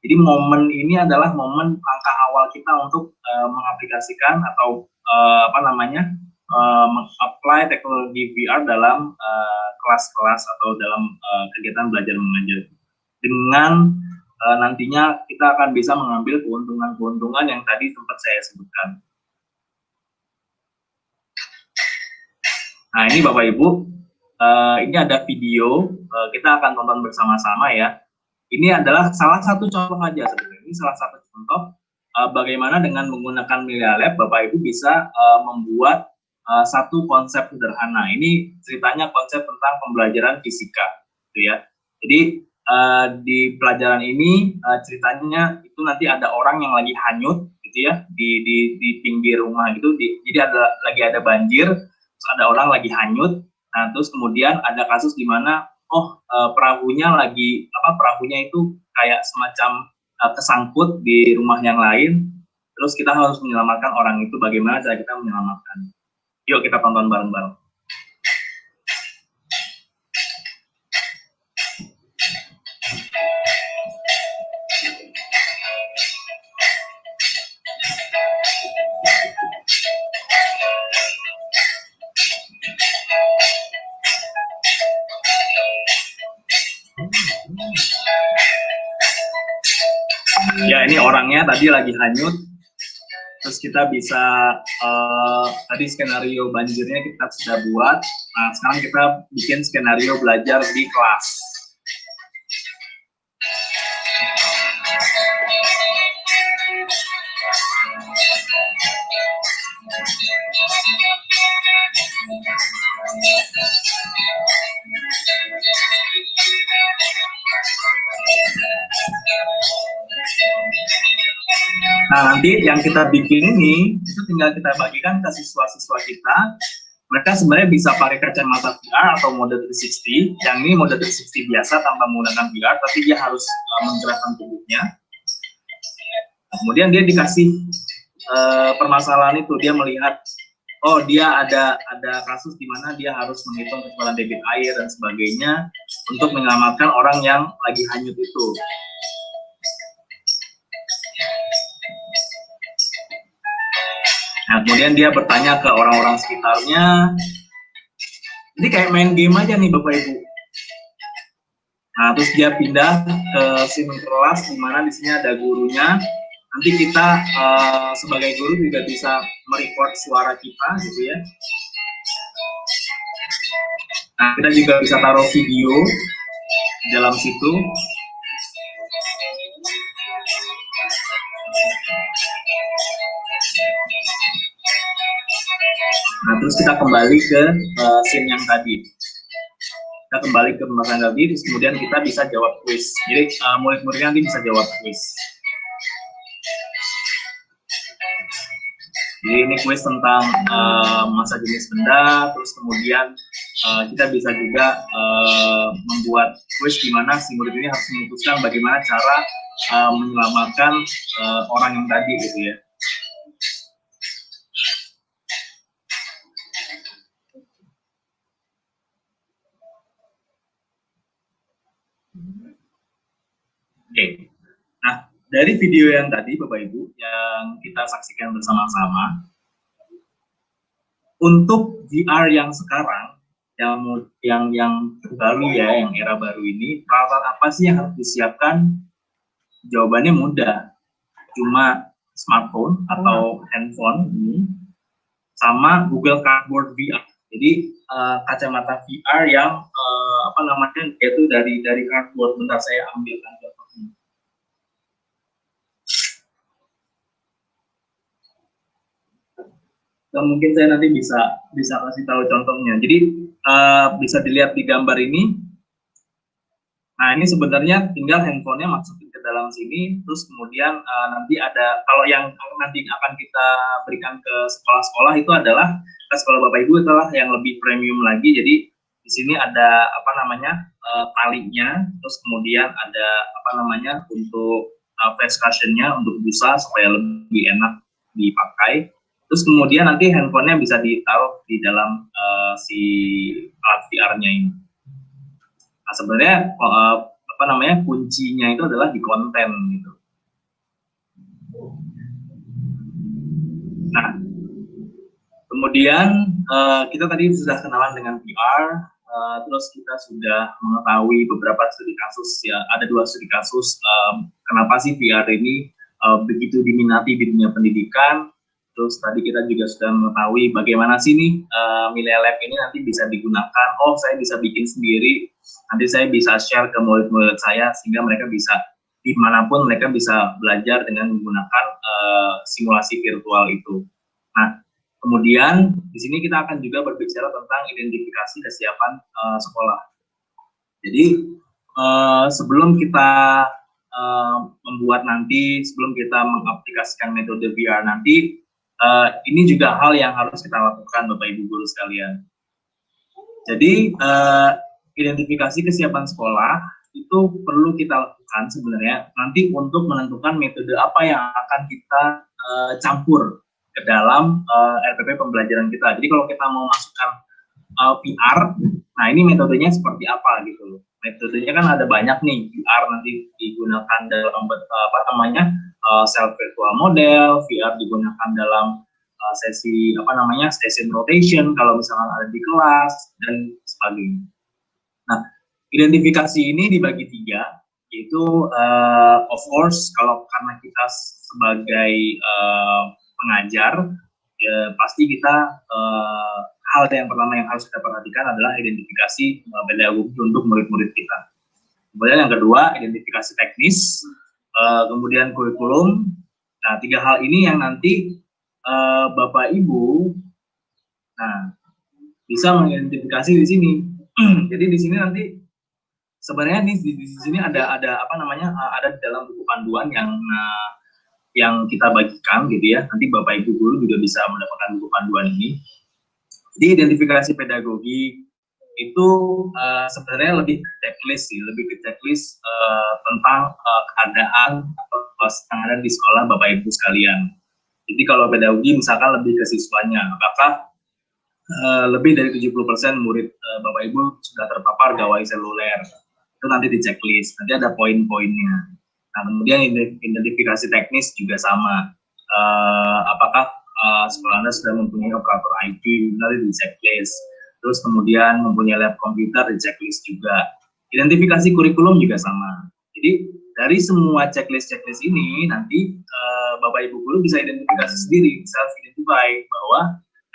Jadi momen ini adalah momen langkah awal kita untuk mengaplikasikan atau meng-apply teknologi VR dalam kelas-kelas atau dalam kegiatan belajar mengajar. Dengan nantinya kita akan bisa mengambil keuntungan-keuntungan yang tadi sempat saya sebutkan. Nah ini Bapak Ibu, ini ada video, kita akan tonton bersama-sama ya. Ini adalah salah satu contoh aja sebenarnya. Ini salah satu contoh bagaimana dengan menggunakan Millennia Lab, Bapak Ibu bisa membuat satu konsep sederhana. Ini ceritanya konsep tentang pembelajaran fisika, gitu ya. Jadi di pelajaran ini ceritanya itu nanti ada orang yang lagi hanyut, gitu ya, di pinggir rumah gitu. Jadi lagi ada banjir. Ada orang lagi hanyut, nah terus kemudian ada kasus di mana perahunya itu kayak semacam kesangkut di rumah yang lain, terus kita harus menyelamatkan orang itu. Bagaimana cara kita menyelamatkan? Yuk kita tonton bareng-bareng. Ya, ini orangnya tadi lagi hanyut. Terus kita bisa tadi skenario banjirnya kita sudah buat. Nah, sekarang kita bikin skenario belajar di kelas. Nah, nanti yang kita bikin ini itu tinggal kita bagikan ke siswa-siswa kita. Mereka sebenarnya bisa pakai kacamata VR atau mode 360. Yang ini mode 360 biasa tanpa menggunakan VR, tapi dia harus menggerakkan tubuhnya. Kemudian dia dikasih permasalahan itu, dia melihat, oh dia ada kasus di mana dia harus menghitung kekebalan debit air dan sebagainya untuk menyelamatkan orang yang lagi hanyut itu. Nah, kemudian dia bertanya ke orang-orang sekitarnya. Ini kayak main game aja nih Bapak Ibu. Nah, terus dia pindah ke scene kelas di mana di sini ada gurunya. Nanti kita sebagai guru juga bisa merecord suara kita gitu ya. Nah, kita juga bisa taruh video di dalam situ. Nah, terus kita kembali ke scene yang tadi. Kita kembali ke pembahasan tadi, terus kemudian kita bisa jawab quiz. Jadi murid-muridnya nanti bisa jawab quiz. Jadi ini quiz tentang masa jenis benda, terus kemudian kita bisa juga membuat quiz di mana si murid ini harus memutuskan bagaimana cara menyelamatkan orang yang tadi gitu ya. Oke. Nah, dari video yang tadi Bapak Ibu yang kita saksikan bersama-sama, untuk VR yang sekarang yang baru ya, yang era baru ini, peralatan apa sih yang harus disiapkan? Jawabannya mudah, cuma smartphone atau handphone ini sama Google Cardboard VR. Jadi kacamata VR yang yaitu dari cardboard. Bentar saya ambilkan contohnya. Dan mungkin saya nanti bisa kasih tahu contohnya. Jadi bisa dilihat di gambar ini. Nah, ini sebenarnya tinggal handphonenya masukin ke dalam sini, terus kemudian nanti ada, kalau yang nanti akan kita berikan ke sekolah-sekolah itu adalah ke sekolah Bapak Ibu adalah yang lebih premium lagi. Jadi di sini ada talinya, terus kemudian ada untuk face cushionnya untuk busa supaya lebih enak dipakai. Terus kemudian nanti handphonenya bisa ditaruh di dalam si alat VR-nya ini. Nah, sebenarnya kuncinya itu adalah di konten gitu. Nah, kemudian kita tadi sudah kenalan dengan VR, terus kita sudah mengetahui beberapa studi kasus ya. Ada 2 studi kasus kenapa sih VR ini begitu diminati di dunia pendidikan. Terus tadi kita juga sudah mengetahui bagaimana sih nih Milea Lab ini nanti bisa digunakan. Oh, saya bisa bikin sendiri. Nanti saya bisa share ke murid-murid saya sehingga mereka bisa dimanapun mereka bisa belajar dengan menggunakan simulasi virtual itu. Nah, kemudian di sini kita akan juga berbicara tentang identifikasi kesiapan sekolah. Jadi sebelum kita sebelum kita mengaplikasikan metode VR nanti, ini juga hal yang harus kita lakukan Bapak Ibu guru sekalian. Jadi identifikasi kesiapan sekolah itu perlu kita lakukan sebenarnya nanti untuk menentukan metode apa yang akan kita campur ke dalam RPP pembelajaran kita. Jadi kalau kita mau masukkan VR, nah ini metodenya seperti apa gitu loh. Metodenya kan ada banyak nih. VR nanti digunakan dalam self virtual model, VR digunakan dalam sesi session rotation kalau misalkan ada di kelas dan sebagainya. Nah, identifikasi ini dibagi 3. Itu of course kalau karena kita sebagai pengajar, ya, pasti kita hal yang pertama yang harus kita perhatikan adalah identifikasi pedagogi untuk murid-murid kita. Kemudian yang kedua, identifikasi teknis, kemudian kurikulum. Nah, 3 hal ini yang nanti Bapak Ibu bisa mengidentifikasi di sini. Jadi di sini nanti sebenarnya di sini ada apa namanya, ada di dalam buku panduan yang kita bagikan gitu ya. Nanti Bapak Ibu guru juga bisa mendapatkan buku panduan ini. Di identifikasi pedagogi itu sebenarnya lebih ke checklist sih, tentang keadaan atau yang ada di sekolah Bapak Ibu sekalian. Jadi kalau pedagogi misalkan lebih ke siswanya, apakah lebih dari 70% murid Bapak Ibu sudah terpapar gawai seluler, itu nanti di checklist, nanti ada poin-poinnya. Nah, kemudian identifikasi teknis juga sama, apakah sekolah Anda sudah mempunyai operator IT, nanti di checklist. Terus kemudian mempunyai lab komputer, di checklist juga. Identifikasi kurikulum juga sama. Jadi dari semua checklist ini nanti Bapak Ibu guru bisa identifikasi sendiri, self-identify bahwa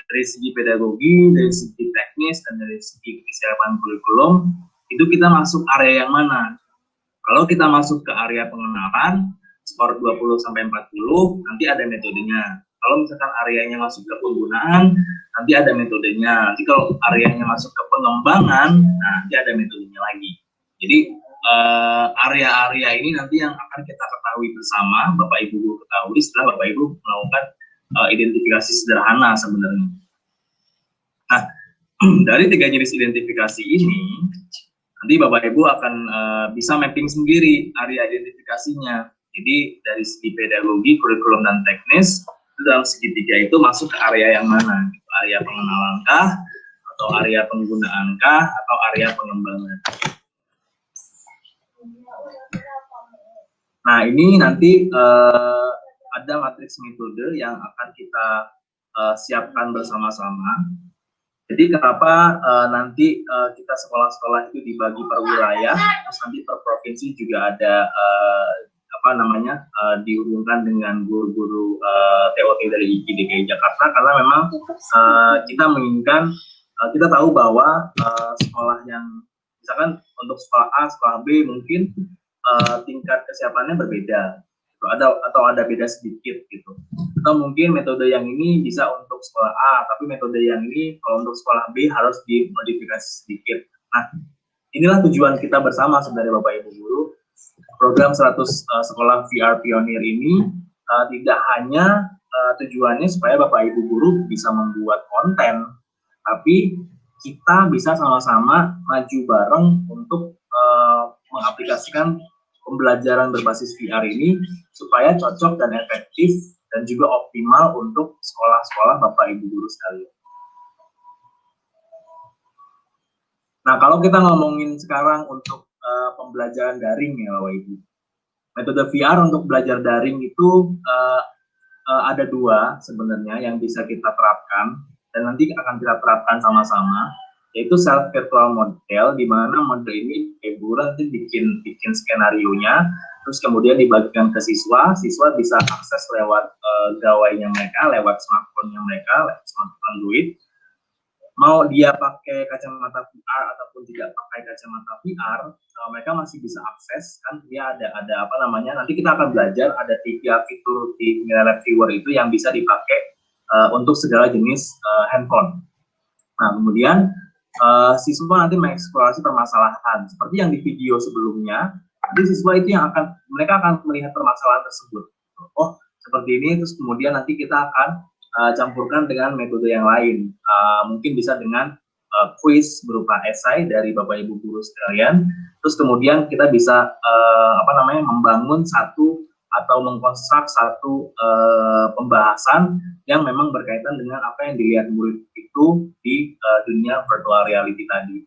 dari segi pedagogi, dari segi teknis, dan dari segi kesiapan kurikulum, itu kita masuk area yang mana. Kalau kita masuk ke area pengenalan, skor 20-40, nanti ada metodenya. Kalau misalkan areanya masuk ke penggunaan, nanti ada metodenya. Nanti kalau areanya masuk ke pengembangan, nanti ada metodenya lagi. Jadi area-area ini nanti yang akan kita ketahui bersama, Bapak Ibu guru ketahui setelah Bapak Ibu melakukan identifikasi sederhana sebenarnya. Nah, dari 3 jenis identifikasi ini, nanti Bapak Ibu akan bisa mapping sendiri area identifikasinya. Jadi dari segi pedagogi, kurikulum, dan teknis, itu dalam segitiga itu masuk ke area yang mana? Area pengenalankah, atau area penggunaankah, atau area pengembangan? Nah, ini nanti ada matriks metode yang akan kita siapkan bersama-sama. Jadi kenapa nanti kita sekolah-sekolah itu dibagi per wilayah, terus nanti per provinsi juga ada dihubungkan dengan guru-guru TOT dari IKI DKI Jakarta, karena memang kita menginginkan, kita tahu bahwa sekolah yang misalkan untuk sekolah A, sekolah B mungkin tingkat kesiapannya berbeda, atau ada beda sedikit gitu. Atau mungkin metode yang ini bisa untuk sekolah A, tapi metode yang ini kalau untuk sekolah B harus dimodifikasi sedikit. Nah, inilah tujuan kita bersama sebenarnya Bapak Ibu guru. Program 100 sekolah VR Pionir ini tidak hanya tujuannya supaya Bapak Ibu guru bisa membuat konten, tapi kita bisa sama-sama maju bareng untuk mengaplikasikan pembelajaran berbasis VR ini supaya cocok dan efektif dan juga optimal untuk sekolah-sekolah Bapak Ibu guru sekalian. Nah, kalau kita ngomongin sekarang untuk pembelajaran daring ya Bapak Ibu, metode VR untuk belajar daring itu ada 2 sebenarnya yang bisa kita terapkan dan nanti akan kita terapkan sama-sama, yaitu self virtual model, di mana model ini Ibu nanti bikin skenario-nya, terus kemudian dibagikan ke siswa bisa akses lewat gawainya mereka, lewat smartphone-nya mereka, lewat smartphone Android. Mau dia pakai kacamata VR ataupun tidak pakai kacamata VR, mereka masih bisa akses, kan dia ada apa namanya, nanti kita akan belajar ada 3 fitur di Lab Viewer itu yang bisa dipakai untuk segala jenis handphone. Nah, kemudian siswa nanti mengeksplorasi permasalahan seperti yang di video sebelumnya. Nanti siswa itu yang mereka akan melihat permasalahan tersebut. Oh, seperti ini, terus kemudian nanti kita akan campurkan dengan metode yang lain. Mungkin bisa dengan kuis berupa esai dari Bapak Ibu guru sekalian. Terus kemudian kita bisa membangun satu atau mengkonstruk satu pembahasan yang memang berkaitan dengan apa yang dilihat murid itu di dunia virtual reality tadi.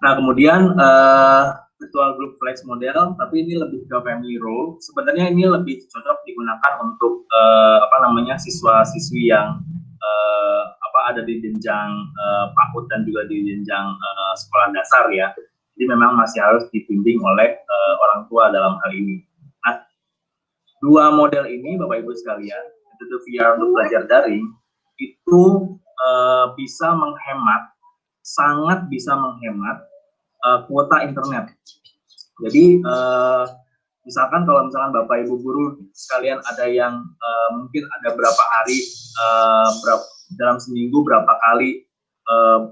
Nah, kemudian virtual group flex model, tapi ini lebih ke family role. Sebenarnya ini lebih cocok digunakan untuk siswa-siswi yang ada di jenjang PAUD dan juga di jenjang sekolah dasar ya. Jadi memang masih harus dibimbing oleh orang tua dalam hal ini. Nah, dua model ini Bapak Ibu sekalian, itu VR untuk belajar daring, itu bisa menghemat, sangat bisa menghemat kuota internet. Jadi misalkan kalau misalkan Bapak Ibu guru sekalian ada yang mungkin ada berapa hari dalam seminggu berapa kali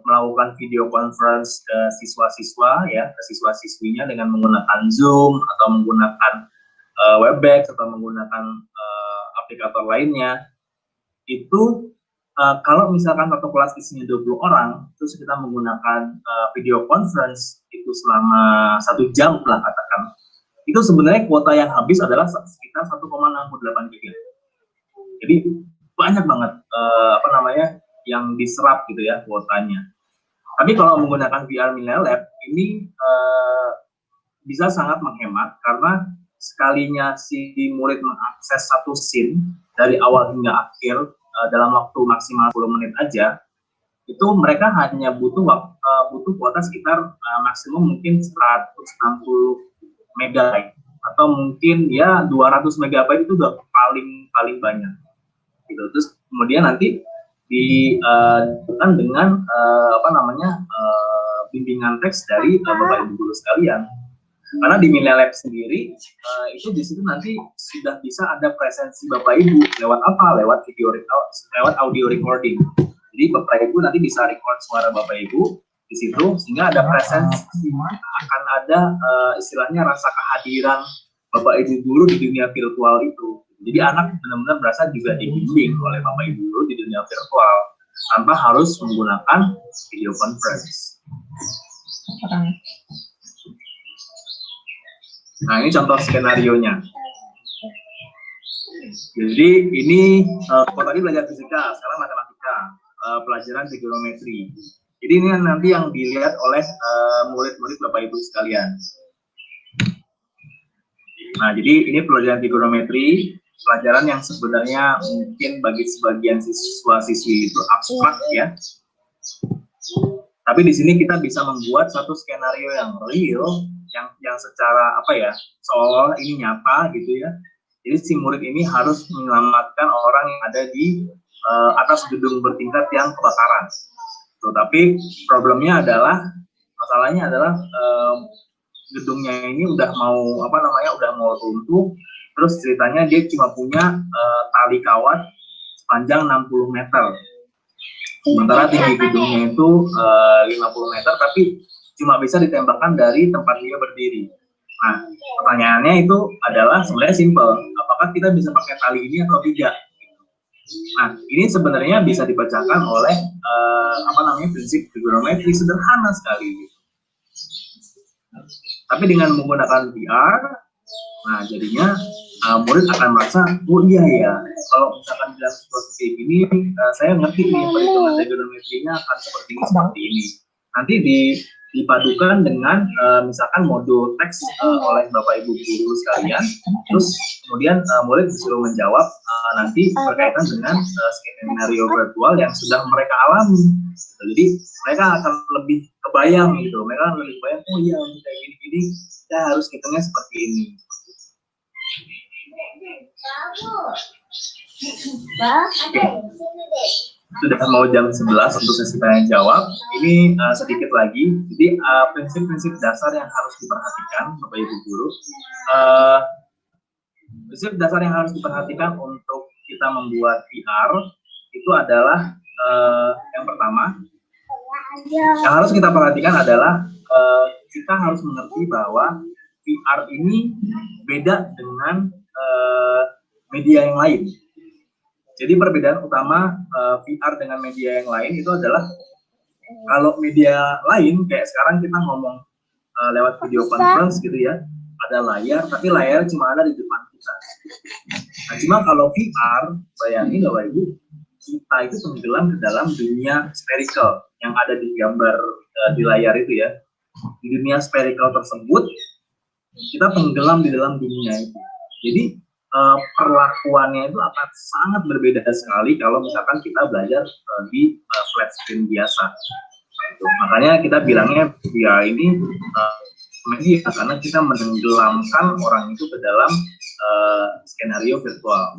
melakukan video conference ke siswa-siswa ya, ke siswa-siswinya dengan menggunakan Zoom atau menggunakan Webex atau menggunakan aplikator lainnya. Itu kalau misalkan satu kelas isinya 20 orang, terus kita menggunakan video conference itu selama 1 jam lah katakan, itu sebenarnya kuota yang habis adalah sekitar 1,68 GB. Jadi banyak banget yang diserap gitu ya kuotanya. Tapi kalau menggunakan VR Millennial Lab ini bisa sangat menghemat karena sekalinya si murid mengakses satu scene dari awal hingga akhir dalam waktu maksimal 10 menit aja, itu mereka hanya butuh kuota sekitar maksimum mungkin 160 megabyte atau mungkin ya 200 megabyte itu udah paling banyak gitu. Terus kemudian nanti dilakukan dengan bimbingan teks dari Bapak Ibu guru sekalian. Karena di Millennial Lab sendiri itu di situ nanti sudah bisa ada presensi Bapak Ibu lewat apa? Lewat audio recording. Jadi Bapak Ibu nanti bisa record suara Bapak Ibu di situ sehingga ada presensi, akan ada istilahnya rasa kehadiran Bapak Ibu guru di dunia virtual itu. Jadi anak benar-benar berasa juga dibimbing oleh Bapak Ibu guru di dunia virtual tanpa harus menggunakan video conference. Nah, ini contoh skenario-nya. Jadi ini kalau tadi belajar fisika, sekarang matematika, pelajaran trigonometri. Jadi ini nanti yang dilihat oleh murid-murid Bapak Ibu sekalian. Nah, jadi ini pelajaran trigonometri, pelajaran yang sebenarnya mungkin bagi sebagian siswa-siswi itu abstrak ya. Tapi di sini kita bisa membuat satu skenario yang real, yang secara seolah ini nyata gitu ya. Jadi si murid ini harus menyelamatkan orang yang ada di atas gedung bertingkat yang kebakaran. Tapi masalahnya adalah gedungnya ini udah mau runtuh. Terus ceritanya dia cuma punya tali kawat sepanjang 60 meter. Sementara tinggi gedungnya itu 50 meter, tapi cuma bisa ditembakkan dari tempat dia berdiri. Nah, pertanyaannya itu adalah sebenarnya simpel. Apakah kita bisa pakai tali ini atau tidak? Nah, ini sebenarnya bisa dibacakan oleh prinsip trigonometri sederhana sekali. Tapi dengan menggunakan VR, nah jadinya murid akan merasa, oh iya ya, kalau misalkan dalam situasi kayak gini, saya ngerti nih perhitungan trigonometrinya akan seperti ini. Nanti dipadukan dengan misalkan modul teks oleh Bapak Ibu guru sekalian, terus kemudian murid disuruh menjawab nanti berkaitan dengan skenario virtual yang sudah mereka alami. Jadi mereka akan lebih kebayang gitu, oh iya kayak gini-gini, kita harus hitungnya seperti ini. Sudah mau jam 11 untuk sesi tanya jawab. Ini sedikit lagi. Jadi prinsip-prinsip dasar yang harus diperhatikan Bapak Ibu guru. Prinsip dasar yang harus diperhatikan untuk kita membuat VR itu adalah yang pertama yang harus kita perhatikan adalah kita harus mengerti bahwa VR ini beda dengan media yang lain. Jadi perbedaan utama VR dengan media yang lain itu adalah kalau media lain kayak sekarang kita ngomong lewat video conference gitu ya, ada layar tapi layar cuma ada di depan kita. Nah, cuma kalau VR, bayangin Bapak Ibu, kita itu tenggelam ke dalam dunia spherical yang ada di gambar di layar itu ya. Di dunia spherical tersebut kita tenggelam di dalam dunia itu. Jadi perlakuannya itu akan sangat berbeda sekali kalau misalkan kita belajar di flat screen biasa. Gitu. Makanya kita bilangnya VR ini media karena kita menenggelamkan orang itu ke dalam skenario virtual.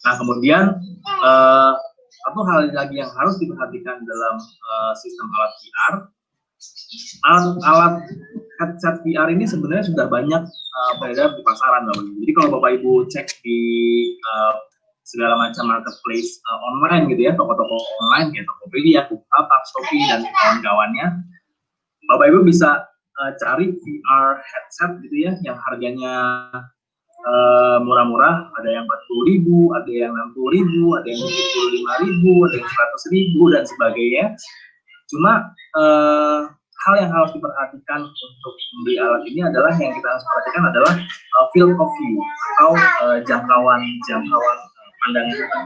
Nah, kemudian satu hal lagi yang harus diperhatikan dalam sistem alat VR, alat headset VR ini sebenarnya sudah banyak beredar di pasaran, Bapak Ibu. Jadi kalau Bapak Ibu cek di segala macam marketplace online gitu ya, toko-toko online kayak Tokopedia, Bukalapak, Shopee dan kawan-kawannya, Bapak Ibu bisa cari VR headset gitu ya, yang harganya murah-murah, ada yang 40.000, ada yang 60.000, ada yang 75.000, ada yang 100.000 dan sebagainya. Cuma hal yang harus diperhatikan untuk membeli alat ini adalah yang kita harus perhatikan adalah field of view atau jangkauan pandangan kita.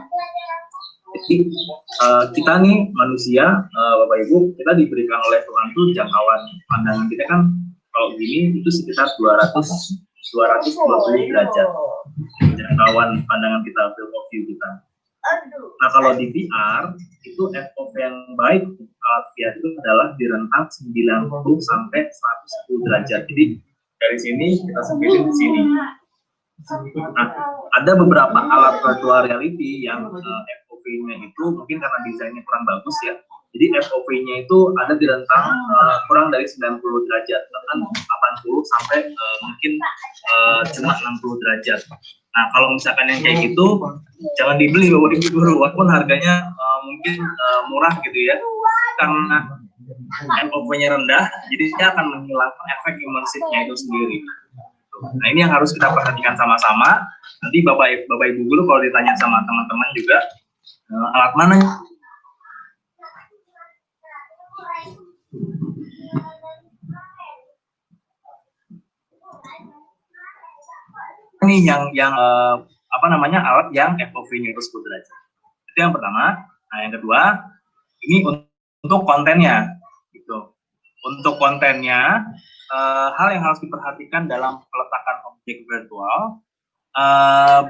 Jadi kita nih manusia, Bapak Ibu, kita diberikan oleh Tuhan tuh jangkauan pandangan kita kan kalau gini itu sekitar 220 derajat jangkauan pandangan kita, field of view kita. Nah, kalau di VR itu FOV yang baik alat VR itu adalah di rentang 90 sampai 110 derajat. Jadi dari sini kita sempilin di sini. Nah, ada beberapa alat virtual reality yang FOV-nya itu mungkin karena desainnya kurang bagus ya. Jadi FOV-nya itu ada di rentang kurang dari 90 derajat, bahkan 80 sampai mungkin cuma 60 derajat. Nah, kalau misalkan yang kayak gitu, jangan dibeli Bapak Ibu dulu, walaupun harganya mungkin murah gitu ya. Karena FOV-nya rendah, jadi dia akan menghilangkan efek imersifnya itu sendiri. Nah, ini yang harus kita perhatikan sama-sama. Nanti Bapak Ibu dulu kalau ditanya sama teman-teman juga, alat mana ini yang apa namanya alat yang FOV-nya itu 10 derajat. Itu yang pertama. Nah, yang kedua, ini untuk kontennya, gitu. Untuk kontennya, hal yang harus diperhatikan dalam peletakan objek virtual,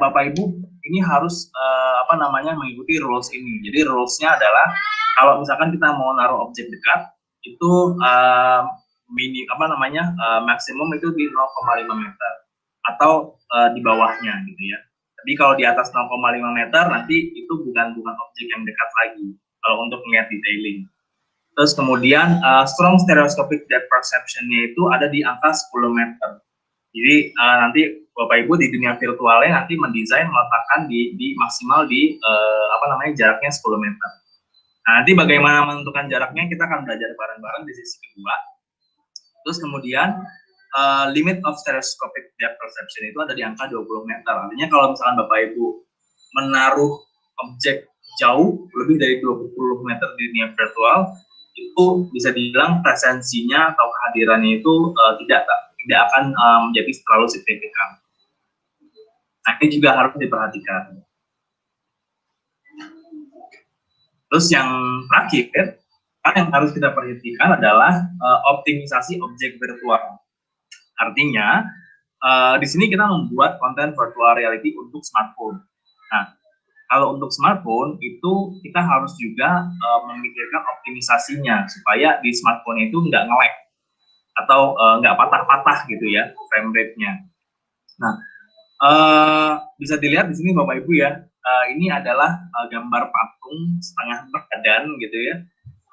Bapak Ibu ini harus apa namanya mengikuti rules ini. Jadi rules-nya adalah kalau misalkan kita mau naruh objek dekat, itu maksimum itu di 0,5 meter atau di bawahnya gitu ya. Tapi kalau di atas 0,5 meter nanti itu bukan objek yang dekat lagi kalau untuk melihat detailing. Terus kemudian strong stereoscopic depth perception-nya itu ada di angka 10 meter. Jadi nanti Bapak Ibu di dunia virtualnya nanti mendesain meletakkan di maksimal di jaraknya 10 meter. Nah, nanti bagaimana menentukan jaraknya kita akan belajar bareng-bareng di sesi kedua. Terus kemudian limit of stereoscopic depth perception itu ada di angka 20 meter. Artinya kalau misalkan Bapak Ibu menaruh objek jauh lebih dari 20 meter di dunia virtual, itu bisa dibilang presensinya atau kehadirannya itu tidak akan menjadi terlalu signifikan. Nah, ini juga harus diperhatikan. Terus yang terakhir, yang harus kita perhatikan adalah optimisasi objek virtual. Artinya, di sini kita membuat konten virtual reality untuk smartphone. Nah, kalau untuk smartphone itu kita harus juga memikirkan optimisasinya supaya di smartphone itu nggak nge-lag atau nggak patah-patah gitu ya frame rate-nya. Nah, bisa dilihat di sini Bapak Ibu ya, ini adalah gambar patung setengah badan gitu ya.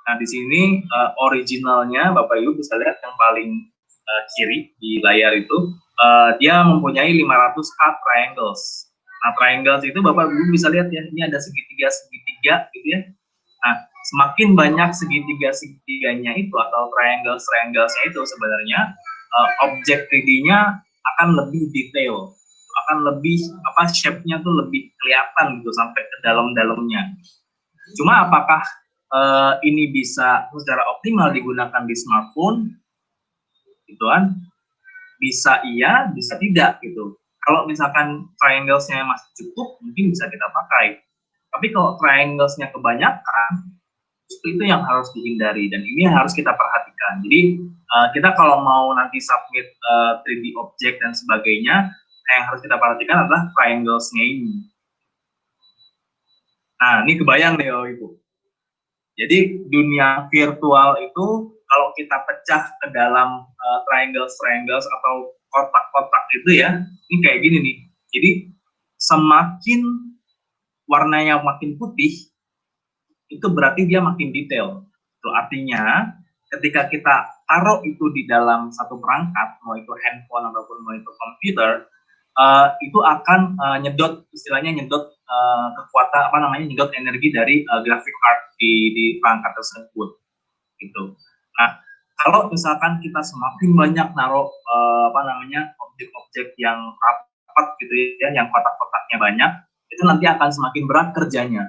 Nah, di sini originalnya Bapak Ibu bisa lihat yang paling kiri di layar itu, dia mempunyai 500 cut triangles. Nah, triangles itu Bapak Ibu bisa lihat ya, ini ada segitiga gitu ya. Nah, semakin banyak segitiga-segitiganya itu atau triangles-trianglesnya itu sebenarnya objek 3D-nya akan lebih detail, akan lebih shape-nya tuh lebih kelihatan gitu sampai ke dalam-dalamnya. Cuma apakah ini bisa secara optimal digunakan di smartphone? Gitu kan? Bisa iya, bisa tidak gitu. Kalau misalkan triangles-nya masih cukup, mungkin bisa kita pakai. Tapi kalau triangles-nya kebanyakan, itu yang harus dihindari dan ini harus kita perhatikan. Jadi kita kalau mau nanti submit 3D object dan sebagainya, yang harus kita perhatikan adalah triangles-nya ini. Nah, ini kebayang deh Ibu. Jadi dunia virtual itu kalau kita pecah ke dalam triangles atau kotak-kotak itu ya, ini kayak gini nih. Jadi semakin warnanya makin putih, itu berarti dia makin detail. Itu artinya ketika kita taruh itu di dalam satu perangkat, mau itu handphone ataupun mau itu komputer, itu akan istilahnya nyedot kekuatan nyedot energi dari graphic card di perangkat tersebut gitu. Nah, kalau misalkan kita semakin banyak naruh objek-objek yang rapat gitu ya, yang kotak-kotaknya banyak, itu nanti akan semakin berat kerjanya.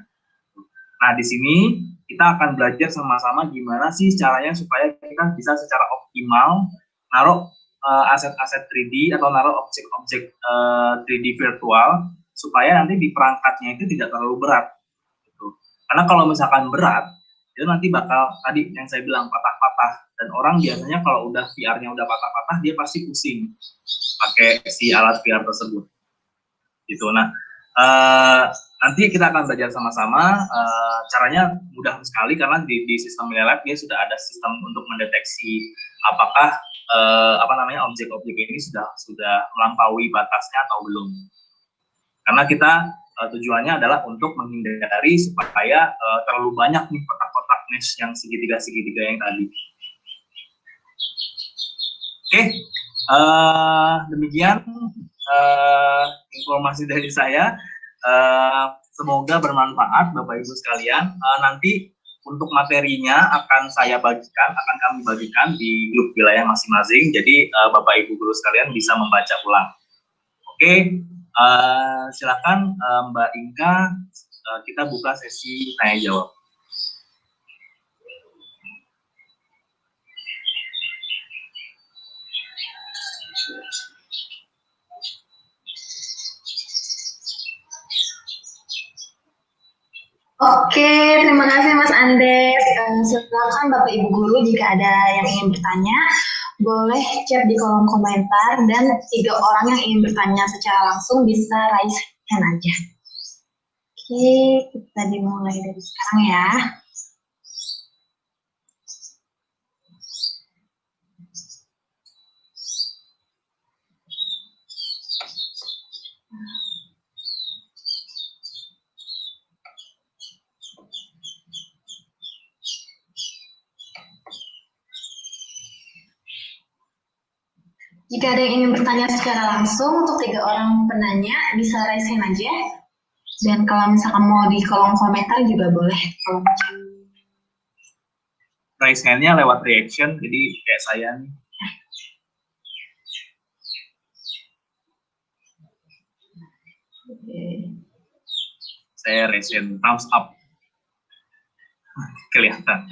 Nah, di sini kita akan belajar sama-sama gimana sih caranya supaya kita bisa secara optimal naruh aset-aset 3D atau naruh objek-objek 3D virtual supaya nanti di perangkatnya itu tidak terlalu berat gitu. Karena kalau misalkan berat itu nanti bakal tadi yang saya bilang patah-patah, dan orang biasanya kalau udah VR-nya udah patah-patah dia pasti pusing pakai si alat VR tersebut gitu. Nah, nanti kita akan belajar sama-sama. Caranya mudah sekali karena di sistem Milelab dia sudah ada sistem untuk mendeteksi apakah objek-objek ini sudah melampaui batasnya atau belum. Karena kita tujuannya adalah untuk menghindari supaya terlalu banyak nih kotak-kotak mesh yang segitiga-segitiga yang tadi. Oke, demikian informasi dari saya. Semoga bermanfaat Bapak Ibu sekalian. Nanti untuk materinya akan kami bagikan di grup wilayah masing-masing. Jadi Bapak Ibu guru sekalian bisa membaca ulang. Oke, silakan Mbak Inka, kita buka sesi tanya jawab. Oke, terima kasih Mas Andes. Silakan Bapak Ibu Guru jika ada yang ingin bertanya, boleh chat di kolom komentar, dan 3 orang yang ingin bertanya secara langsung bisa raise hand aja. Oke, kita dimulai dari sekarang ya. Jika ada yang ingin bertanya secara langsung, untuk 3 orang penanya bisa raise hand aja. Dan kalau misalkan mau di kolom komentar juga boleh. Raise hand-nya lewat reaction, jadi kayak saya nih. Saya raise hand, thumbs up. Kelihatan.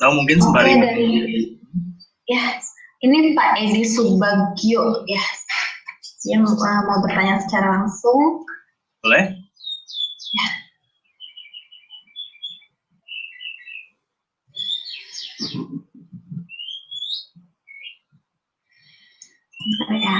Atau mungkin sembari ya, ini Pak Edi Subagio ya, yang mau bertanya secara langsung. Boleh? Ya. Bentar ya.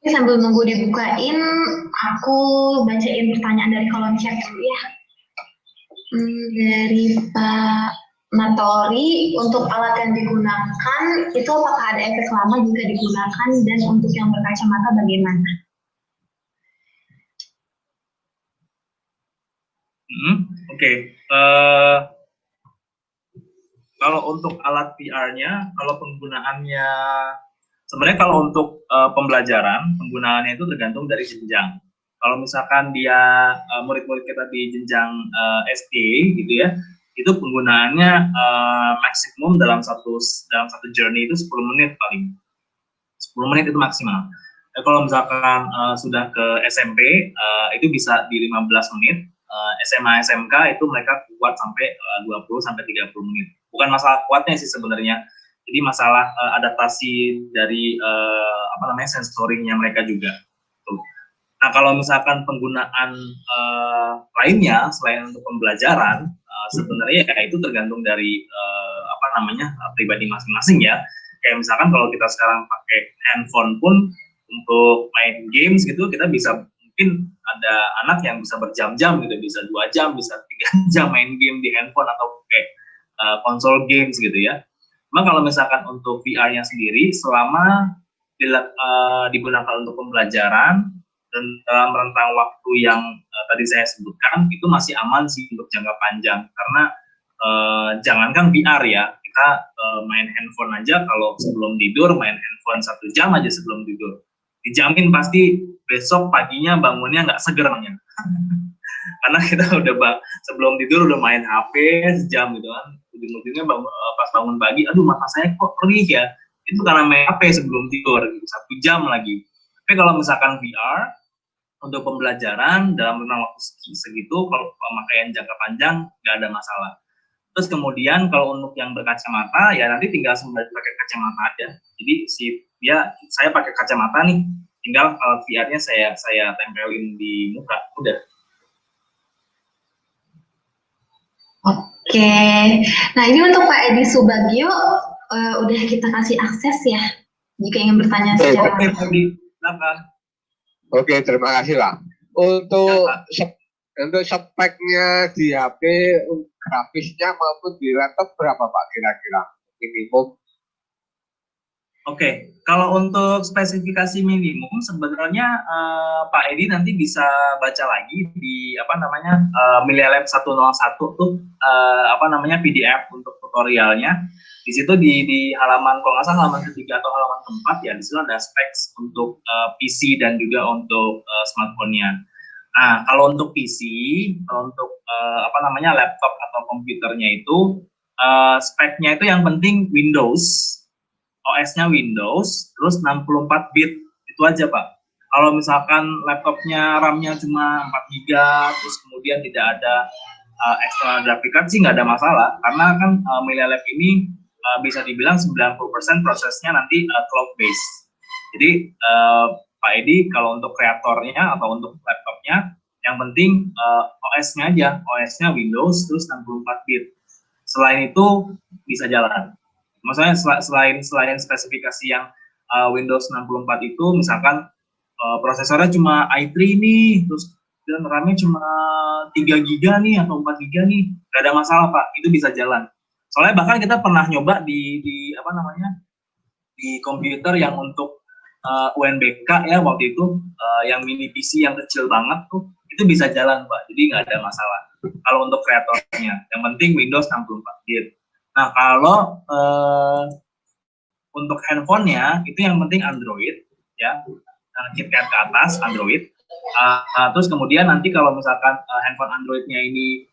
Sambil nunggu dibukain, aku bacain pertanyaan dari kolom chat dulu ya. Dari Pak Matori, untuk alat yang digunakan, itu apakah ada efek lama jika digunakan, dan untuk yang berkacamata bagaimana? Oke. Kalau untuk alat VR-nya, kalau penggunaannya, sebenarnya kalau untuk pembelajaran, penggunaannya itu tergantung dari jenjang. Kalau misalkan dia murid-murid kita di jenjang SD gitu ya, itu penggunaannya maksimum dalam satu journey itu 10 menit paling. 10 10 menit itu maksimal. Kalau misalkan sudah ke SMP, itu bisa di 15 menit. SMA, SMK itu mereka kuat sampai 20 sampai 30 menit. Bukan masalah kuatnya sih sebenarnya. Jadi masalah adaptasi dari sensoringnya mereka juga. Tuh. Nah, kalau misalkan penggunaan lainnya selain untuk pembelajaran, sebenarnya ya itu tergantung dari pribadi masing-masing ya. Kayak misalkan kalau kita sekarang pakai handphone pun untuk main games gitu, kita bisa, mungkin ada anak yang bisa berjam-jam gitu, bisa 2 jam, bisa 3 jam main game di handphone atau pakai konsol games gitu ya. Cuma kalau misalkan untuk VR-nya sendiri, selama digunakan untuk pembelajaran dan dalam rentang waktu yang tadi saya sebutkan, itu masih aman sih untuk jangka panjang. Karena jangankan VR ya, kita main handphone aja, kalau sebelum tidur main handphone 1 jam aja sebelum tidur, dijamin pasti besok paginya bangunnya nggak seger namanya. Karena kita udah sebelum tidur udah main HP sejam gitu kan, ujung-ujungnya pas bangun pagi, aduh mata saya kok perih ya, itu karena main HP sebelum tidur gitu, 1 jam lagi. Tapi kalau misalkan VR untuk pembelajaran dalam rentang waktu segitu, kalau pemakaian jangka panjang nggak ada masalah. Terus kemudian kalau untuk yang berkacamata, ya nanti tinggal sembari pakai kacamata aja. Jadi saya pakai kacamata nih, tinggal VR-nya saya tempelin di muka, udah. Oke, nah ini untuk Pak Edi Subagio, udah kita kasih akses ya, jika ingin bertanya secara Oke, terima kasih lah. Untuk speknya di HP, grafisnya maupun di laptop berapa Pak kira-kira minimum? Oke, kalau untuk spesifikasi minimum sebenarnya Pak Edi nanti bisa baca lagi di Milea Lab 101 tuh PDF untuk tutorialnya. Di situ di halaman, kalau nggak salah halaman ketiga atau halaman keempat ya, di situ ada specs untuk PC dan juga untuk smartphone-nya. Nah, kalau untuk PC, kalau untuk laptop atau komputernya itu speknya itu yang penting Windows, OS-nya Windows, terus 64 bit, itu aja Pak. Kalau misalkan laptopnya RAM-nya cuma 4 GB, terus kemudian tidak ada external graphic card sih nggak ada masalah, karena kan Milea Lab ini bisa dibilang 90% prosesnya nanti cloud based. Jadi Pak Edi kalau untuk kreatornya atau untuk laptopnya, yang penting OS-nya aja, OS-nya Windows terus 64 bit. Selain itu bisa jalan. Maksudnya selain spesifikasi yang Windows 64 itu, misalkan prosesornya cuma i3 nih, terus dan RAM-nya cuma 3 GB nih atau 4 GB nih, nggak ada masalah Pak, itu bisa jalan. Soalnya bahkan kita pernah nyoba di komputer yang untuk UNBK ya waktu itu, yang mini PC yang kecil banget tuh, itu bisa jalan Pak, jadi nggak ada masalah. Kalau untuk kreatornya, yang penting Windows 64 bit. Nah, kalau untuk handphonenya itu yang penting Android ya, KitKat ke atas Android. Terus kemudian nanti kalau misalkan handphone Androidnya ini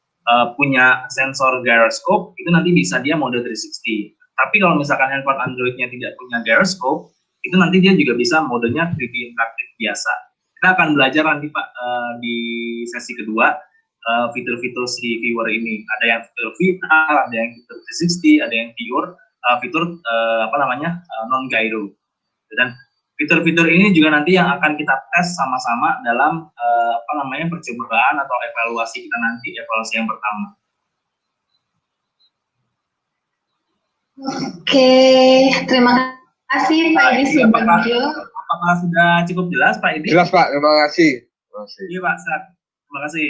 punya sensor gyroscope, itu nanti bisa dia mode 360. Tapi kalau misalkan handphone Androidnya tidak punya gyroscope, itu nanti dia juga bisa modenya 3D interaktif biasa. Kita akan belajar nanti Pak di sesi kedua fitur-fitur si viewer ini. Ada yang fitur VR, ada yang fitur 360, ada yang fitur non gyro. Dan fitur-fitur ini juga nanti yang akan kita tes sama-sama dalam percobaan atau evaluasi kita nanti, evaluasi yang pertama. Oke, terima kasih Pak Edi Subagio. Apakah sudah cukup jelas Pak Edi? Jelas Pak, terima kasih. Iya Pak, terima kasih.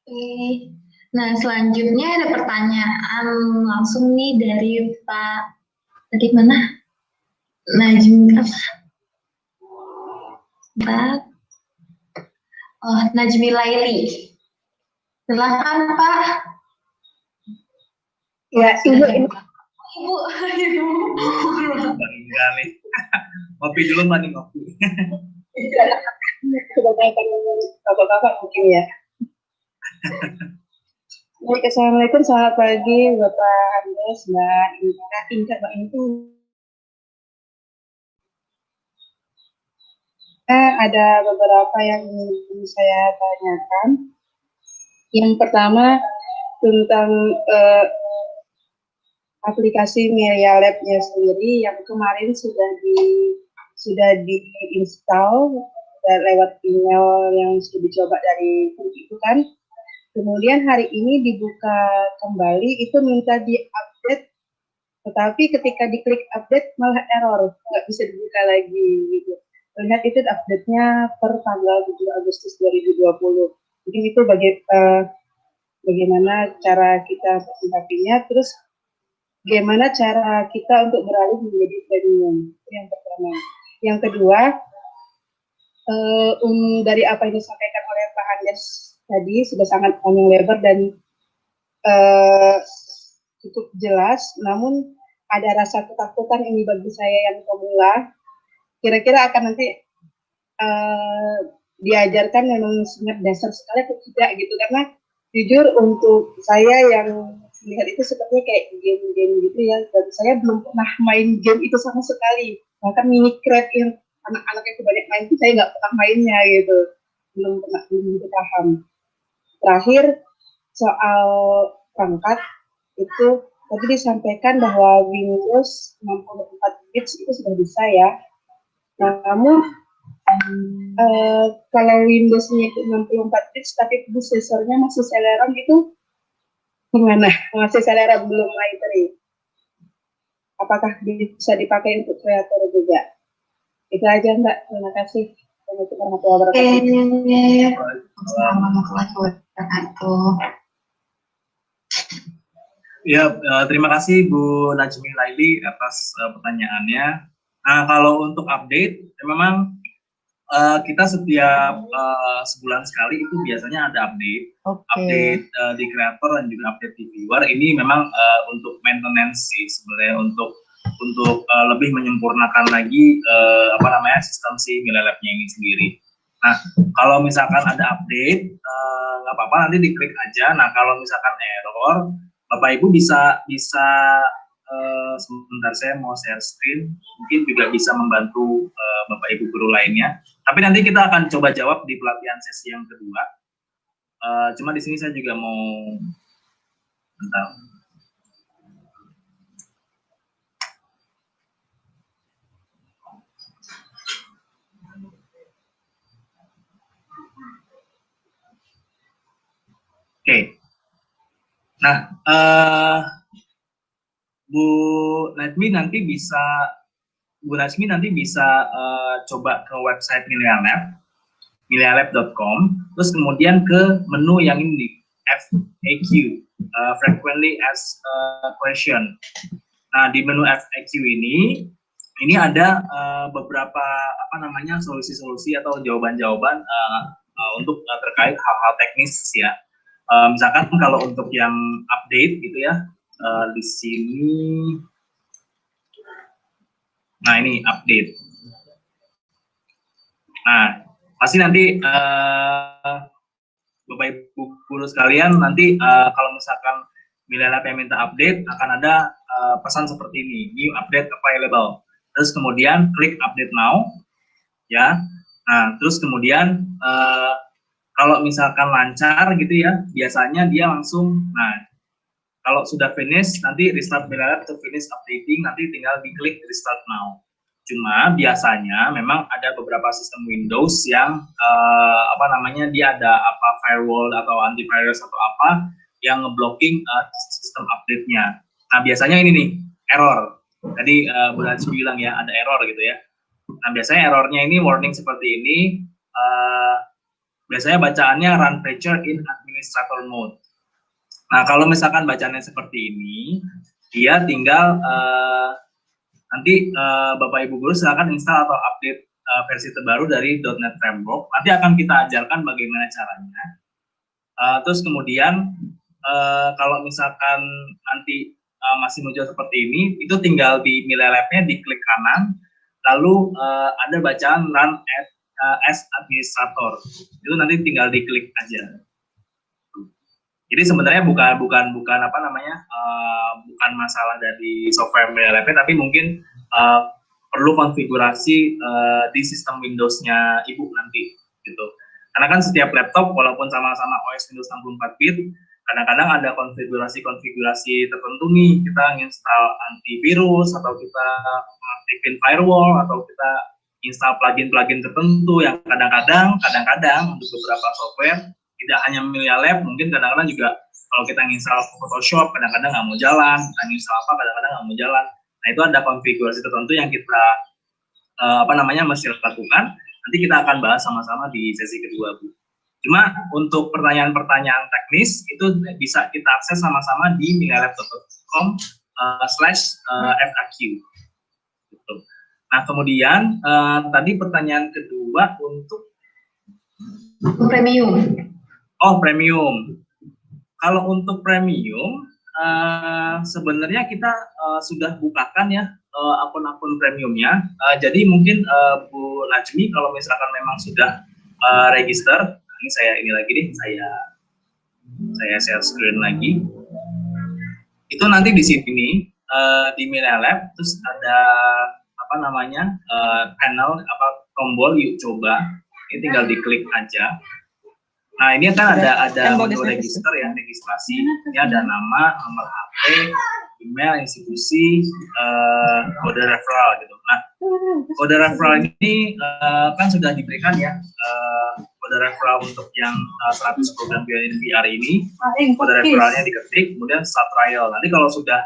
Oke. Nah, selanjutnya ada pertanyaan langsung nih dari Pak, tadi mana? Najmi Laili. Silakan Pak. Ya, Ibu ini. Ibu. Enggak nih. Ngopi dulu Mbak nih, ngopi. Sudah tanyakan bapak-bapak mungkin ya. Baik, assalamualaikum, selamat pagi Bapak Andes, Mbak Inka, Mbak Inka. ada beberapa yang ingin saya tanyakan. Yang pertama tentang aplikasi Media Lab-nya sendiri yang kemarin sudah diinstal lewat email yang sudah dicoba dari itu kan. Kemudian hari ini dibuka kembali, itu minta di-update, tetapi ketika diklik update malah error, nggak bisa dibuka lagi gitu. Lihat itu update-nya per tanggal 7 Agustus 2020. Mungkin itu bagaimana cara kita menyikapinya, terus bagaimana cara kita untuk beralih menjadi premium. Itu yang pertama. Yang kedua, dari apa yang disampaikan oleh Pak Andes tadi sudah sangat panjang lebar dan cukup jelas, namun ada rasa ketakutan ini bagi saya yang pemula. Kira-kira akan nanti diajarkan memang sangat dasar sekali atau tidak gitu, karena jujur untuk saya yang melihat itu sepertinya kayak game-game gitu ya, dan saya belum pernah main game itu sama sekali. Bahkan Minecraft yang anak-anak yang kebanyakan main itu saya nggak pernah mainnya gitu, belum paham. Terakhir soal perangkat itu tadi disampaikan bahwa Windows 64 bit itu sudah bisa ya. Namun kalau Windows-nya itu 64 bit tapi prosesornya masih Celeron itu gimana? Masih Celeron belum i3. Apakah bisa dipakai untuk kreator juga? Itu aja Mbak. Terima kasih. Assalamualaikum warahmatullahi wabarakatuh. Assalamualaikum warahmatullahi wabarakatuh. Ya, terima kasih Bu Najmi Laili atas pertanyaannya. Nah, kalau untuk update, memang kita setiap sebulan sekali itu biasanya ada update, update di kreator dan juga update di viewer. Ini memang untuk maintenance sih sebenarnya, untuk lebih menyempurnakan lagi sistem si Media Lab-nya ini sendiri. Nah, kalau misalkan ada update, nggak apa-apa, nanti diklik aja. Nah, kalau misalkan error, Bapak Ibu bisa sebentar saya mau share screen, mungkin juga bisa membantu Bapak Ibu guru lainnya. Tapi nanti kita akan coba jawab di pelatihan sesi yang kedua. Cuma di sini saya juga mau bentar. Oke. Nah, Bu Najmi nanti bisa coba ke website Media Lab, medialab.com, terus kemudian ke menu yang ini, FAQ, Frequently Asked Question. Nah, di menu FAQ ini ada beberapa solusi-solusi atau jawaban-jawaban untuk terkait hal-hal teknis ya. Misalkan kalau untuk yang update gitu ya, di sini, nah ini update. Nah, pasti nanti Bapak Ibu guru sekalian nanti kalau misalkan Media Lab yang minta update, akan ada pesan seperti ini, new update available. Terus kemudian klik update now, ya. Nah, terus kemudian kalau misalkan lancar gitu ya, biasanya dia langsung, nah kalau sudah finish, nanti restart Media Lab to finish updating, nanti tinggal diklik restart now. Cuma biasanya memang ada beberapa sistem Windows yang dia ada firewall atau antivirus atau apa yang ngeblocking sistem update-nya. Nah, biasanya ini nih, error. Tadi Bu Najmi bilang ya, ada error gitu ya. Nah, biasanya errornya ini warning seperti ini, biasanya bacaannya run feature in administrator mode. Nah, kalau misalkan bacaannya seperti ini, dia tinggal nanti Bapak Ibu guru silakan install atau update versi terbaru dari .NET Framework. Nanti akan kita ajarkan bagaimana caranya. Terus kemudian kalau misalkan nanti masih muncul seperti ini, itu tinggal di Media Lab-nya diklik kanan, lalu ada bacaan run as administrator. Itu nanti tinggal diklik aja. Jadi sebenarnya bukan bukan masalah dari software Media Lab, tapi mungkin perlu konfigurasi di sistem Windows-nya Ibu nanti gitu. Karena kan setiap laptop walaupun sama-sama OS Windows 64 bit, kadang-kadang ada konfigurasi tertentu nih, kita install antivirus atau kita aktifin firewall atau kita install plugin-plugin tertentu yang kadang-kadang untuk beberapa software tidak hanya Melia Lab, mungkin kadang-kadang juga kalau kita install Photoshop kadang-kadang nggak mau jalan, kita install apa kadang-kadang nggak mau jalan. Nah itu ada konfigurasi tertentu yang kita mesti lakukan. Nanti kita akan bahas sama-sama di sesi kedua, Bu. Cuma untuk pertanyaan-pertanyaan teknis itu bisa kita akses sama-sama di milialab.com/FAQ. Gitu. Nah kemudian tadi pertanyaan kedua untuk premium. Oh premium. Kalau untuk premium sebenarnya kita sudah bukakan ya akun-akun premiumnya. Jadi mungkin Bu Najmi kalau misalkan memang sudah register, ini lagi deh, saya share screen lagi. Itu nanti di sini di Melia Lab terus ada panel tombol yuk coba. Ini tinggal diklik aja. Nah ini kan ada menu register ya, registrasi. Ini ada nama, nomor HP, email, institusi, kode referral gitu. Nah kode referral ini kan sudah diberikan ya, kode referral untuk yang 100 program VR ini, kode referralnya diketik, kemudian start trial. Nanti kalau sudah